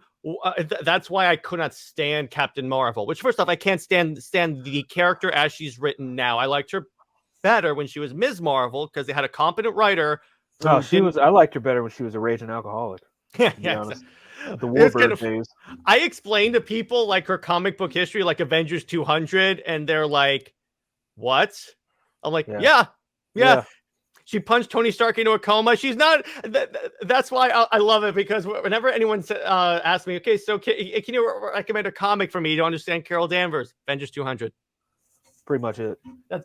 that's why I could not stand Captain Marvel. Which, first off, I can't stand the character as she's written now. I liked her better when she was Ms. Marvel because they had a competent writer. I liked her better when she was a raging alcoholic. Yeah. The Warbird days. I explained to people her comic book history, like Avengers 200, and they're like, "What?" I'm like, "Yeah. She punched Tony Stark into a coma. She's not." That's why I love it, because whenever anyone asks me, "Okay, so can you recommend a comic for me to understand Carol Danvers?" Avengers 200. Pretty much it.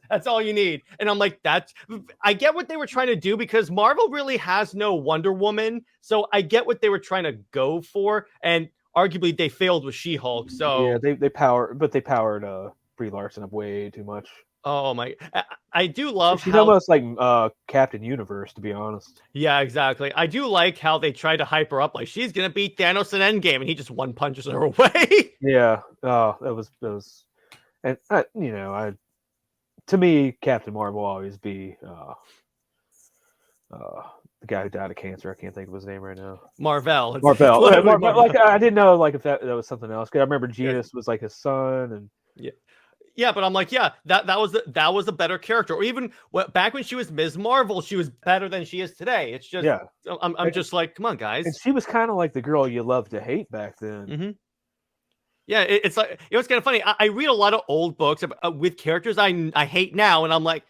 That's all you need. And I'm like, I get what they were trying to do, because Marvel really has no Wonder Woman. So I get what they were trying to go for. And arguably they failed with She-Hulk. So yeah, they powered Brie Larson up way too much. Oh my, I do love She's almost like Captain Universe, to be honest. Yeah, exactly. I do like how they try to hype her up, like she's gonna beat Thanos in Endgame, and he just one punches her away. Yeah. Oh, that was. And to me, Captain Marvel will always be the guy who died of cancer. I can't think of his name right now. Marvel. Like I didn't know if that was something else. Cause I remember Genus was like his son, and Yeah, but I'm like, yeah, that was a better character. Or even back when she was Ms. Marvel, she was better than she is today. It's just, Yeah. I'm just like, come on, And guys. she was kind of like the girl you love to hate back then. Mm-hmm. Yeah, it's like, it was kind of funny. I read a lot of old books with characters I hate now, and I'm like,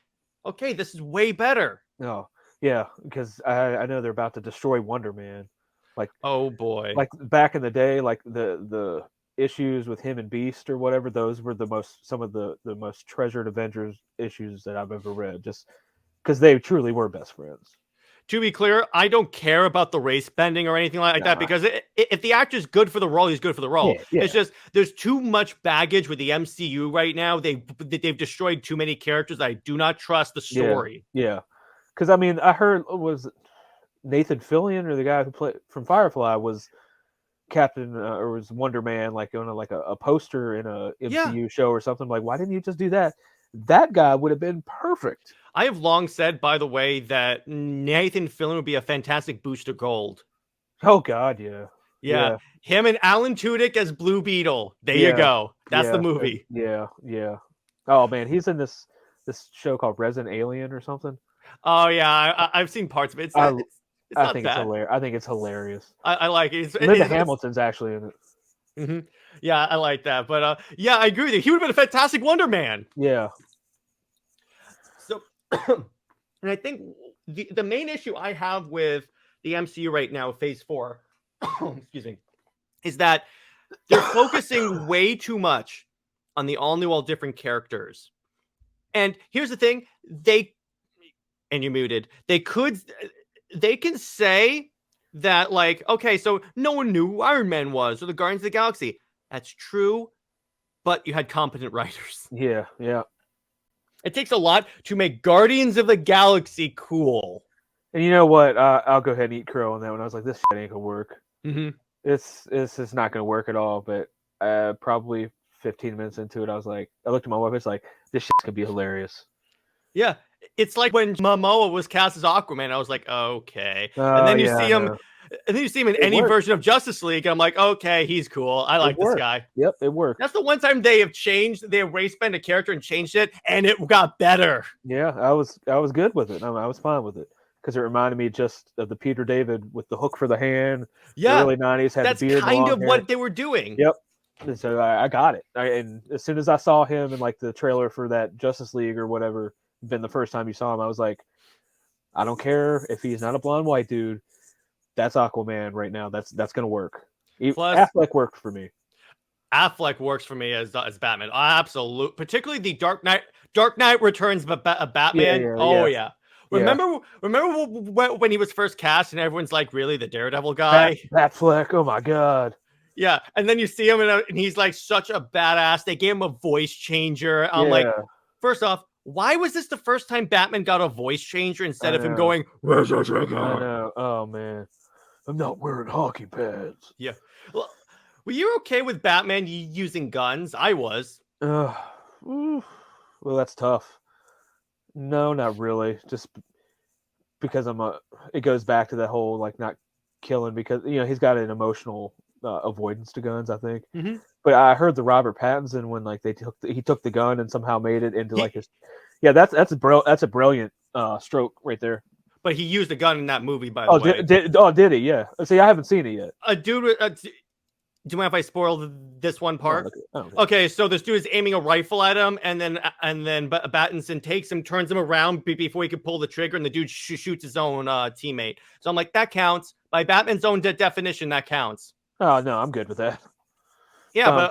okay, this is way better. No, yeah, because I know they're about to destroy Wonder Man. Like, oh boy, like back in the day, like the issues with him and Beast or whatever, those were some of the most treasured Avengers issues that I've ever read. Just because they truly were best friends. To be clear, I don't care about the race bending or anything like that, because if the actor's good for the role, he's good for the role. Yeah. It's just there's too much baggage with the MCU right now. They've destroyed too many characters. I do not trust the story. Yeah. Because I mean, I heard was Nathan Fillion, or the guy who played from Firefly, was Captain or was Wonder Man, like on a poster in a MCU show or something. Like, why didn't you just do that? That guy would have been perfect. I have long said, by the way, that Nathan Fillion would be a fantastic Booster Gold. Oh God, yeah. Him and Alan Tudyk as Blue Beetle. There you go. That's the movie. Yeah. Oh man, he's in this show called Resident Alien or something. Oh yeah, I've seen parts of it. I think it's hilarious. I think it's hilarious. I like it. Linda Hamilton's actually in it. Mm-hmm. Yeah, I like that. But yeah, I agree with you. He would have been a fantastic Wonder Man. Yeah. So, and I think the main issue I have with the MCU right now, Phase 4, excuse me, is that they're focusing way too much on the all-new, all-different characters. And here's the thing, and you're muted, they can say that, like, okay, so no one knew who Iron Man was or the Guardians of the Galaxy. That's true, but you had competent writers. Yeah. It takes a lot to make Guardians of the Galaxy cool. And you know what? I'll go ahead and eat crow on that one. I was like, this shit ain't gonna work. Mm-hmm. It's not gonna work at all. But probably 15 minutes into it, I looked at my wife. It's like, this shit's gonna be hilarious. Yeah, it's like when Momoa was cast as Aquaman. I was like, okay, and then you see him. And then you see him in any version of Justice League, and I'm like, okay, he's cool. I like this guy. Yep, it worked. That's the one time they have race bend a character and changed it, and it got better. Yeah, I was good with it. I was fine with it because it reminded me just of the Peter David with the hook for the hand. Yeah, the early '90s had that's the beard. That's kind of what they were doing. Yep. And so I got it. And as soon as I saw him in like the trailer for that Justice League or whatever, been the first time you saw him, I was like, I don't care if he's not a blonde white dude. That's Aquaman right now. That's gonna work. Plus, Affleck worked for me. Affleck works for me as Batman. Absolutely, particularly the Dark Knight Returns Batman. Yeah. Remember when he was first cast and everyone's like, really, the Daredevil guy? Batfleck. Oh my god. Yeah, and then you see him and he's like such a badass. They gave him a voice changer. I'm like, first off, why was this the first time Batman got a voice changer instead of him going, "Where's your trigger?" I know. Oh man. I'm not wearing hockey pads. Yeah. Well, were you okay with Batman using guns? I was. Well, that's tough. No, not really. Just because it goes back to that whole like not killing, because he's got an emotional avoidance to guns, I think. Mm-hmm. But I heard the Robert Pattinson when like he took the gun and somehow made it into like his. Yeah, that's a brilliant stroke right there. But he used a gun in that movie, by the way. Did he? Yeah. See, I haven't seen it yet. A dude. Do you mind if I spoil this one part? Okay, so this dude is aiming a rifle at him, and then Pattinson takes him, turns him around before he could pull the trigger, and the dude shoots his own teammate. So I'm like, that counts. By Batman's own definition, that counts. Oh, no, I'm good with that. Yeah,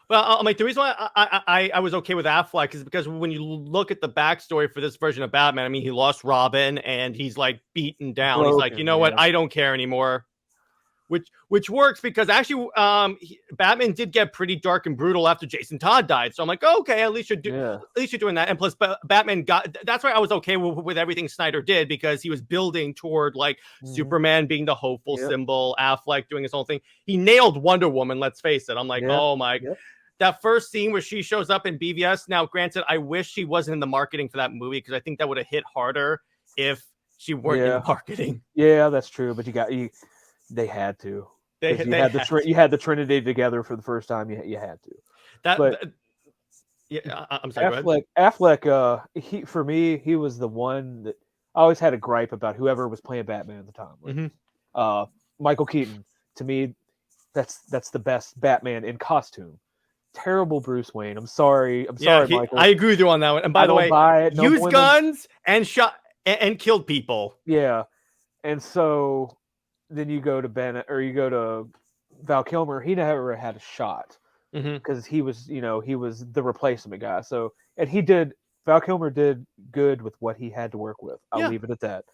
but I'm like, the reason why I was okay with Affleck is because when you look at the backstory for this version of Batman, I mean, he lost Robin and he's like beaten down. He's like, you know what? I don't care anymore. Which works because actually, Batman did get pretty dark and brutal after Jason Todd died. So I'm like, okay, at least you're doing that. And plus, Batman that's why I was okay with everything Snyder did, because he was building toward like Superman being the hopeful symbol, Affleck doing his whole thing. He nailed Wonder Woman. Let's face it. I'm like, oh my. Yep. That first scene where she shows up in BVS. Now, granted, I wish she wasn't in the marketing for that movie, because I think that would have hit harder if she weren't in marketing. Yeah, that's true. But they had to. You had the Trinity together for the first time. You had to. Yeah, I'm sorry. Go ahead. Affleck, he for me, he was the one that I always had a gripe about whoever was playing Batman at the time. Like, Michael Keaton, to me, that's the best Batman in costume. Terrible Bruce Wayne. I'm sorry. Michael. I agree with you on that one. And by the way, used guns and shot and killed people. Yeah, and so then you go to Bennett or you go to Val Kilmer. He never had a shot because he was the replacement guy. So and Val Kilmer did good with what he had to work with. I'll leave it at that.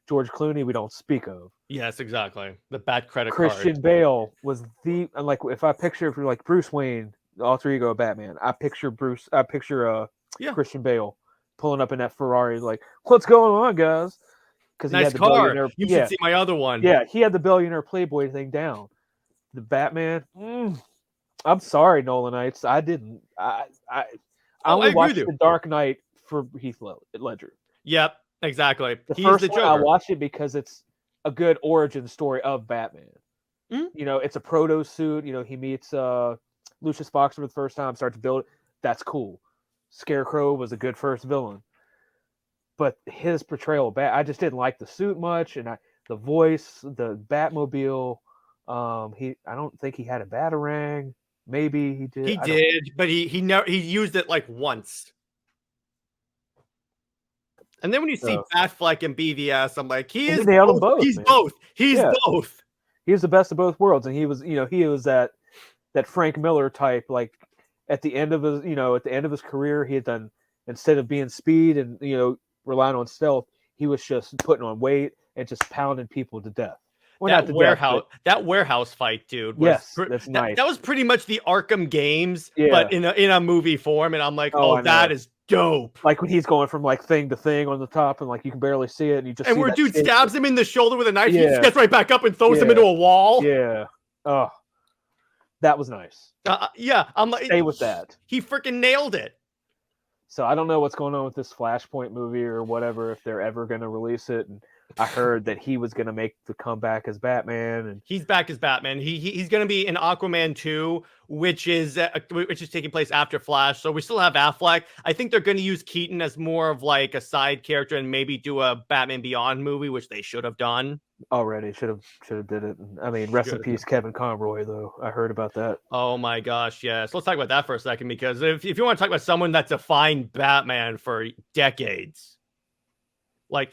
George Clooney, we don't speak of. Yes, exactly. The bad credit Christian card. Bale was like if I picture like Bruce Wayne, alter ego Batman. I picture Christian Bale pulling up in that Ferrari, like, what's going on, guys? Because nice he had the car. You should see my other one. Yeah, he had the billionaire playboy thing down. The Batman. I'm sorry, Nolanites. I didn't. I only watched The Dark Knight for Heath Ledger. Yep, exactly. He's the Joker. I watched it because it's a good origin story of Batman. You know, it's a proto suit. You know, he meets Lucius Fox for the first time, starts to build it. That's cool. Scarecrow was a good first villain. But his portrayal of I just didn't like the suit much, and the voice, the Batmobile. I don't think he had a Batarang. Maybe he did. He did, but he used it like once. And then when you see Batfleck and BVS, I'm like, he's both. He's both. He's both. He's the best of both worlds, and he was that Frank Miller type. Like at the end of his career, he had done, instead of being speed and relying on stealth, he was just putting on weight and just pounding people to death. Well, that warehouse fight, dude. That's nice. That was pretty much the Arkham games, but in a movie form. And I'm like, that is dope. Like when he's going from like thing to thing on the top, and like you can barely see it, and you just where dude stabs him in the shoulder with a knife, he just gets right back up and throws him into a wall. Yeah. Oh, that was nice. I'm like, stay with that. He freaking nailed it. So I don't know what's going on with this Flashpoint movie or whatever, if they're ever going to release it. And I heard that he was going to make the comeback as Batman, and he's back as Batman. He's going to be in Aquaman 2, which is taking place after Flash. So we still have Affleck. I think they're going to use Keaton as more of like a side character and maybe do a Batman Beyond movie, which they should have done already. Should have did it. I mean, rest in peace, Kevin Conroy. Though I heard about that. Oh my gosh, yes. Let's talk about that for a second, because if you want to talk about someone that defined Batman for decades, like.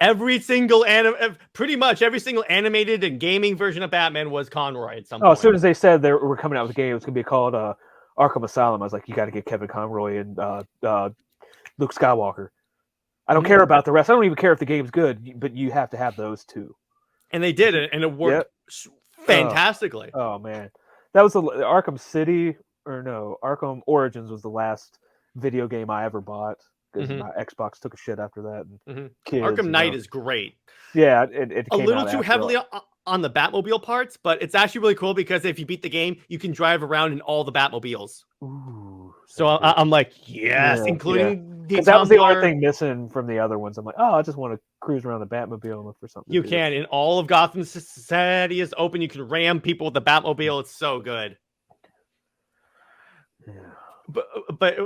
Pretty much every single animated and gaming version of Batman was Conroy at some point. As soon as they said they were coming out with a game, it was going to be called Arkham Asylum, I was like, you got to get Kevin Conroy and Luke Skywalker. I don't care about the rest. I don't even care if the game's good, but you have to have those two. And they did it, and it worked fantastically. Oh, man. That was the Arkham City, Arkham Origins was the last video game I ever bought. Because my Xbox took a shit after that. And Arkham Knight is great. Yeah, it a little too heavily on the Batmobile parts, but it's actually really cool because if you beat the game, you can drive around in all the Batmobiles. Ooh, so I'm like, yes, including the that was the only thing missing from the other ones. I'm like, I just want to cruise around the Batmobile and look for something. You can, and all of Gotham City is open. You can ram people with the Batmobile. It's so good. Yeah. But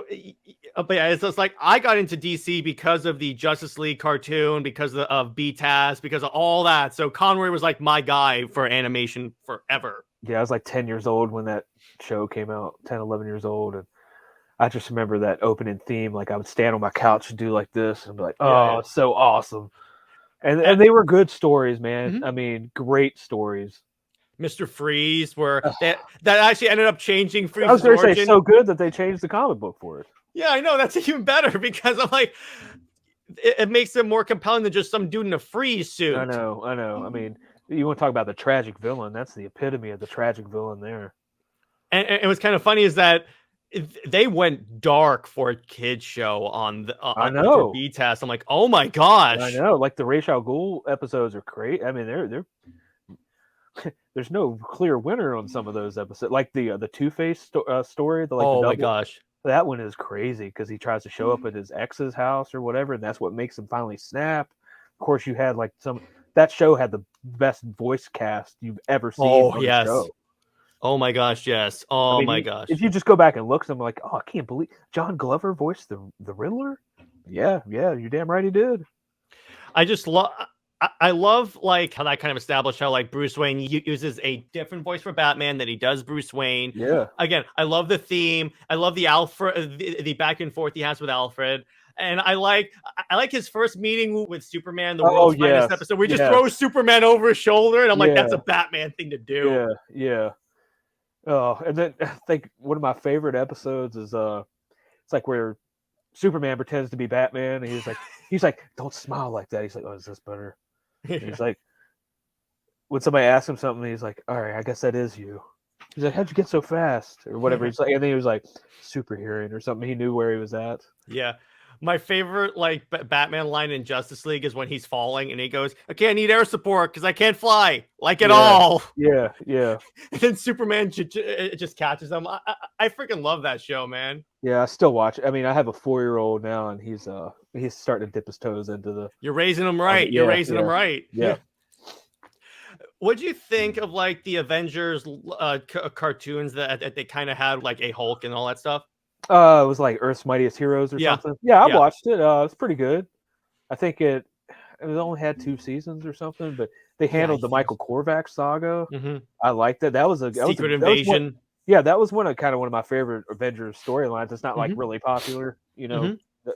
yeah, it's just like I got into DC because of the Justice League cartoon, because of BTAS, because of all that. So Conroy was like my guy for animation forever. Yeah, I was like 10 years old when that show came out, 10, 11 years old. And I just remember that opening theme. Like I would stand on my couch and do like this and be like, it's so awesome. And they were good stories, man. I mean, great stories. Mr. Freeze, where that actually ended up changing Freeze's I was going to say, origin. so good that they changed the comic book for it. Yeah, I know. That's even better because I'm like, it makes it more compelling than just some dude in a Freeze suit. I know. I mean, you want to talk about the tragic villain? That's the epitome of the tragic villain there. And what's kind of funny is that they went dark for a kid's show on for BTAS. I'm like, oh my gosh. I know. Like the Ra's al Ghul episodes are great. I mean, they're there's no clear winner on some of those episodes. Like the Two-Face story. My gosh. That one is crazy because he tries to show up at his ex's house or whatever, and that's what makes him finally snap. Of course, you had like that show had the best voice cast you've ever seen. Oh, yes. Show. Oh my gosh, yes. I Oh mean, my gosh. if you just go back and look, I'm like, oh, I can't believe John Glover voiced the Riddler. Yeah, you're damn right he did. I just love. I love like how that kind of established how like Bruce Wayne uses a different voice for Batman than he does Bruce Wayne. Yeah. Again, I love the theme. I love the Alfred, the back and forth he has with Alfred, and I like his first meeting with Superman, the world's finest episode, where he just throws Superman over his shoulder, and I'm like, that's a Batman thing to do. Yeah. Oh, and then I think one of my favorite episodes is it's like where Superman pretends to be Batman, and he's like, don't smile like that. He's like, oh, is this better? And he's like, when somebody asks him something, he's like, all right, I guess that is you. He's like, how'd you get so fast, or whatever. He's like, and then he was like, super hearing or something. He knew where he was at. Yeah. My favorite like Batman line in Justice League is when he's falling and he goes, okay, I need air support because I can't fly like at all. Yeah. And then Superman just catches him. I freaking love that show, man. Yeah, I still watch it. I mean, I have a 4-year-old now, and he's starting to dip his toes into the. You're raising him right. You're raising him right. Yeah. What'd you think of like the Avengers cartoons that they kind of had like a Hulk and all that stuff? It was like Earth's Mightiest Heroes or something. Yeah, I watched it. It's pretty good. I think it only had 2 seasons or something, but they handled the Michael Korvac saga. Mm-hmm. I liked it. That was a Secret Invasion. That was one of my favorite Avengers storylines. It's not like really popular,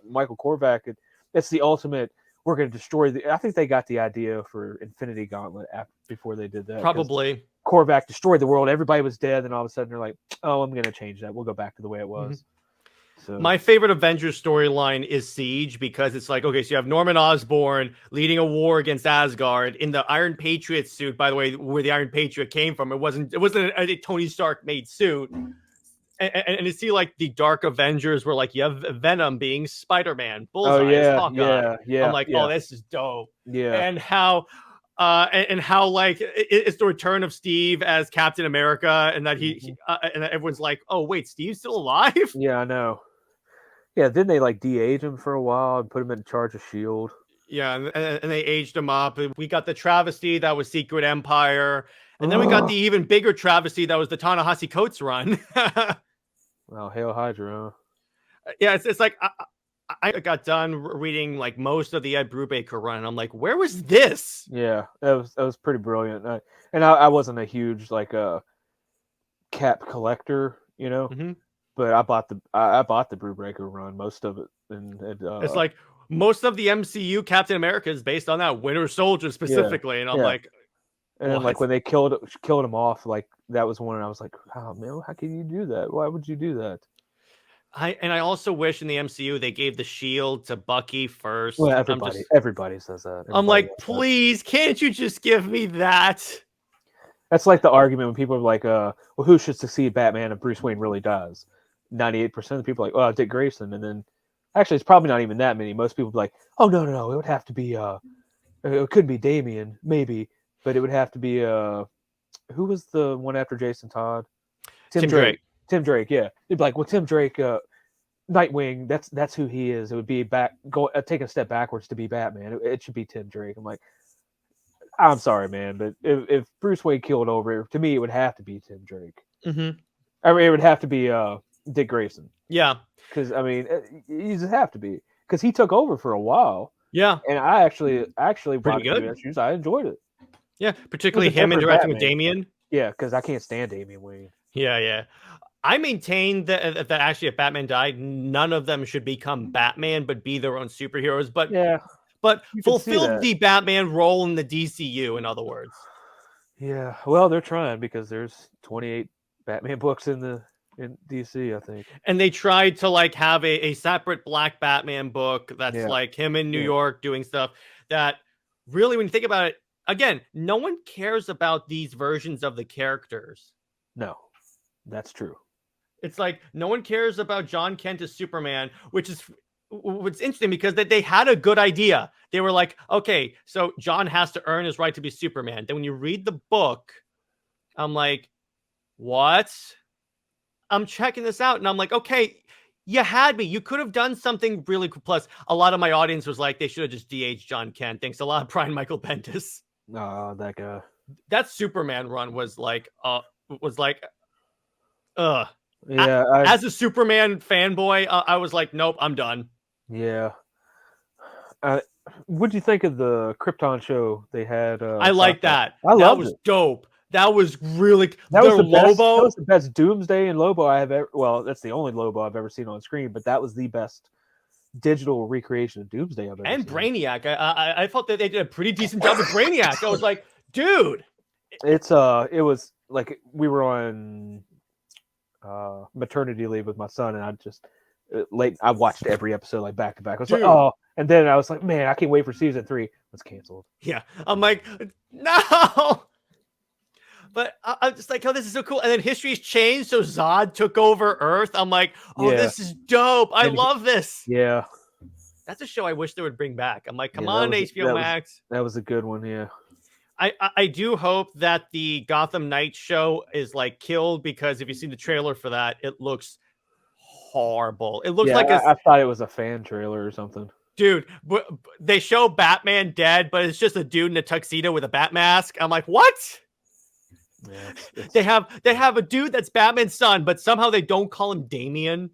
Michael Korvac. It's the ultimate. We're going to destroy I think they got the idea for Infinity Gauntlet before they did that. Probably. Korvac destroyed the world. Everybody was dead, and all of a sudden they're like, "Oh, I'm going to change that. We'll go back to the way it was." So. My favorite Avengers storyline is Siege because it's like, okay, so you have Norman Osborn leading a war against Asgard in the Iron Patriot suit. By the way, where the Iron Patriot came from, it wasn't a Tony Stark made suit. And to see like the Dark Avengers where like you have Venom being Spider-Man, Bullseye, Hawkeye. Yeah. I'm like, oh, this is dope. Yeah. And how like it's the return of Steve as Captain America, and that he and everyone's like, oh wait, Steve's still alive? Yeah, I know. Yeah, then they like de-age him for a while and put him in charge of S.H.I.E.L.D. Yeah, and they aged him up. We got the travesty that was Secret Empire, and then we got the even bigger travesty that was the Ta-Nehisi Coates run. Well, Hail Hydra. Yeah, it's like I got done reading like most of the Ed Brubaker run, and I'm like, where was this? Yeah, that was pretty brilliant. I wasn't a huge like Cap collector, but I bought the Brubaker run, most of it, and it's like most of the MCU Captain America is based on that Winter Soldier specifically, and I'm like, and then like when they killed him off, like that was one, and I was like, oh man, how can you do that? Why would you do that? I also wish in the MCU they gave the shield to Bucky first. Well, everybody says that. I'm like, please, can't you just give me that? That's like the argument when people are like, well, who should succeed Batman if Bruce Wayne really does? 98% of the people are like, oh, Dick Grayson. And then actually it's probably not even that many. Most people be like, oh no, it would have to be it couldn't be Damian, maybe, but it would have to be who was the one after Jason Todd? Tim Drake. Tim Drake, yeah. They'd be like, well, Tim Drake, Nightwing, that's who he is. It would be take a step backwards to be Batman. It should be Tim Drake. I'm like, I'm sorry, man, but if Bruce Wayne killed over, to me, it would have to be Tim Drake. Mm-hmm. I mean, it would have to be Dick Grayson. Yeah. Because, I mean, you just have to be. Because he took over for a while. Yeah. And I actually pretty good. Issues. I enjoyed it. Yeah, particularly him interacting with Damian. Yeah, because I can't stand Damian Wayne. Yeah. I maintain that actually if Batman died, none of them should become Batman, but be their own superheroes. But fulfill the Batman role in the DCU, in other words. Yeah, well, they're trying because there's 28 Batman books in DC, I think. And they tried to like have a separate Black Batman book that's like him in New York doing stuff that really, when you think about it, again, no one cares about these versions of the characters. No, that's true. It's like no one cares about John Kent as Superman, which is what's interesting because they had a good idea. They were like, okay, so John has to earn his right to be Superman. Then when you read the book, I'm like, what? I'm checking this out. And I'm like, okay, you had me. You could have done something really cool. Plus, a lot of my audience was like, they should have just de-aged John Kent. Thanks a lot, Brian Michael Bendis. Oh, that guy. That Superman run was like, was like, ugh. Yeah, As a Superman fanboy, I was like, nope, I'm done. yeah. What'd you think of the Krypton show they had? I like that. I That loved was it. dope. That was really That was the best. Lobo. That was the best Doomsday and Lobo I have ever. Well, that's the only Lobo I've ever seen on screen, but that was the best digital recreation of Doomsday I've ever and seen. Brainiac. I felt that they did a pretty decent job with Brainiac. I was like, dude. It was like we were on maternity leave with my son, and I just I watched every episode like back to back. I was like, oh, and then I was like, man, I can't wait for season 3. It's canceled. Yeah, I'm like, no. But I'm just like, oh, this is so cool. And then history's changed, so Zod took over Earth. I'm like, oh, this is dope. I love this. Yeah. That's a show I wish they would bring back. I'm like, come on, HBO Max. That was a good one, yeah. I do hope that the Gotham Knights show is like killed, because if you see the trailer for that, it looks horrible. It looks like I thought it was a fan trailer or something. Dude, they show Batman dead, but it's just a dude in a tuxedo with a bat mask. I'm like, what? Yeah, they have a dude that's Batman's son, but somehow they don't call him Damian.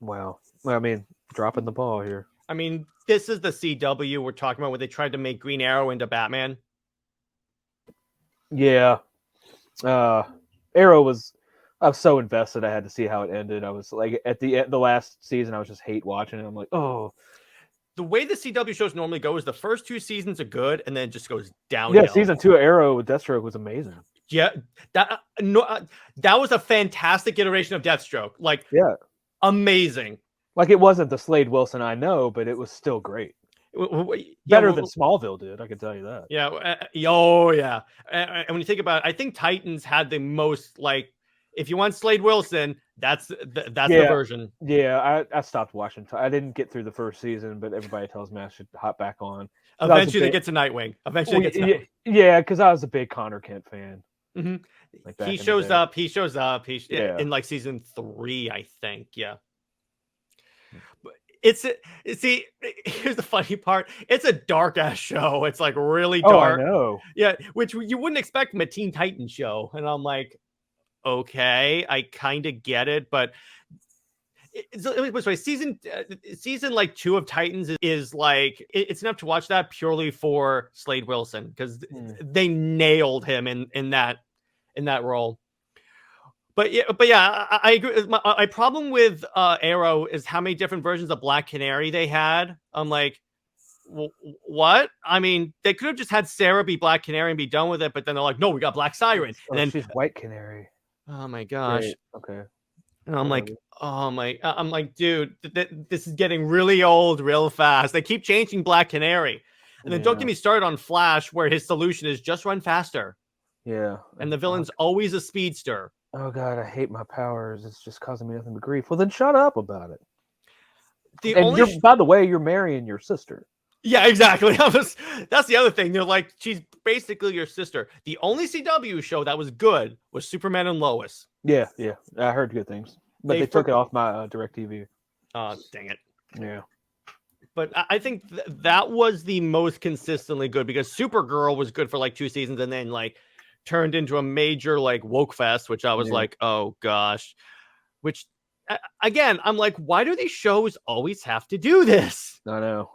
Wow. Well, I mean, dropping the ball here. I mean, this is the CW we're talking about, where they tried to make Green Arrow into Batman. Yeah. Arrow was... I was so invested. I had to see how it ended. I was like, at the last season, I was just hate watching it. I'm like, oh. The way the CW shows normally go is the first 2 seasons are good, and then it just goes downhill. Yeah, season 2 of Arrow with Deathstroke was amazing. Yeah, that was a fantastic iteration of Deathstroke. Like, yeah, amazing. Like, it wasn't the Slade Wilson I know, but it was still great. Better than Smallville did, I can tell you that. Yeah. Oh, yeah. And when you think about it, I think Titans had the most, like, if you want Slade Wilson, that's the version. Yeah, I stopped watching. I didn't get through the first season, but everybody tells me I should hop back on. Eventually, they get to Nightwing. Yeah, because I was a big Connor Kent fan. Mm-hmm. Like he shows up. In like season 3, I think. Yeah. See, here's the funny part. It's a dark ass show. It's like really dark. Oh, I know. Yeah, which you wouldn't expect from a Teen Titans show. And I'm like, okay, I kind of get it, but season like 2 of Titans is like, it's enough to watch that purely for Slade Wilson, because they nailed him in that role. But yeah, I agree. My problem with Arrow is how many different versions of Black Canary they had. I'm like, what? I mean, they could have just had Sarah be Black Canary and be done with it, but then they're like, no, we got Black Siren, and then she's White Canary. Oh my gosh. Right. Okay. And I'm like, I'm like, dude, this is getting really old real fast. They keep changing Black Canary. And then don't get me started on Flash, where his solution is just run faster. Yeah. And the villain's always a speedster. Oh God, I hate my powers. It's just causing me nothing but grief. Well, then shut up about it. By the way, you're marrying your sister. Yeah, exactly. That's the other thing. They're like, she's basically your sister. The only CW show that was good was Superman and Lois. Yeah. I heard good things, but they took it off my DirecTV. Oh, dang it. Yeah. But I think that was the most consistently good, because Supergirl was good for like 2 seasons and then like turned into a major like woke fest, which I was like, oh gosh. Which, again, I'm like, why do these shows always have to do this? I know.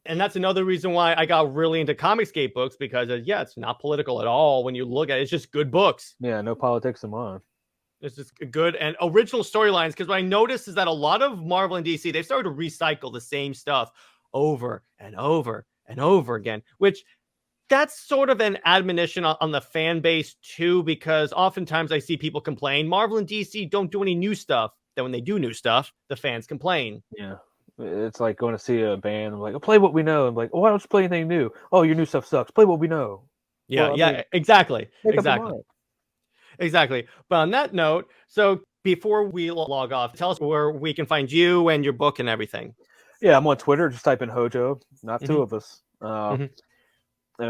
And that's another reason why I got really into Comicsgate books, because it's not political at all when you look at it. It's just good books. Yeah, no politics in mine. It's just good and original storylines, because what I noticed is that a lot of Marvel and DC, they've started to recycle the same stuff over and over and over again, which that's sort of an admonition on the fan base too, because oftentimes I see people complain Marvel and DC don't do any new stuff. Then when they do new stuff, the fans complain. Yeah. It's like going to see a band. I'm like, play what we know. I'm like, why don't you play anything new? Oh, your new stuff sucks. Play what we know. Yeah, exactly. Exactly. But on that note, so before we log off, tell us where we can find you and your book and everything. Yeah, I'm on Twitter. Just type in HOJO. Not two of us. And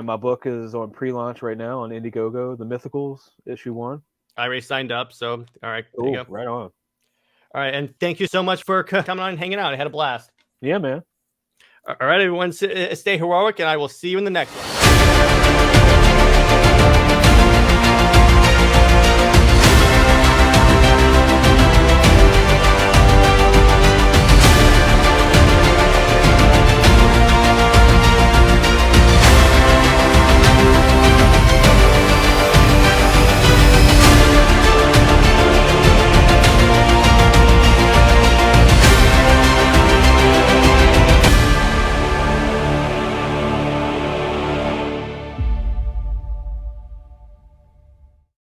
my book is on pre-launch right now on Indiegogo, The Mythicals, issue 1. I already signed up, so all right. There you go. Right on. All right, and thank you so much for coming on and hanging out. I had a blast. Yeah, man. All right, everyone, stay heroic, and I will see you in the next one.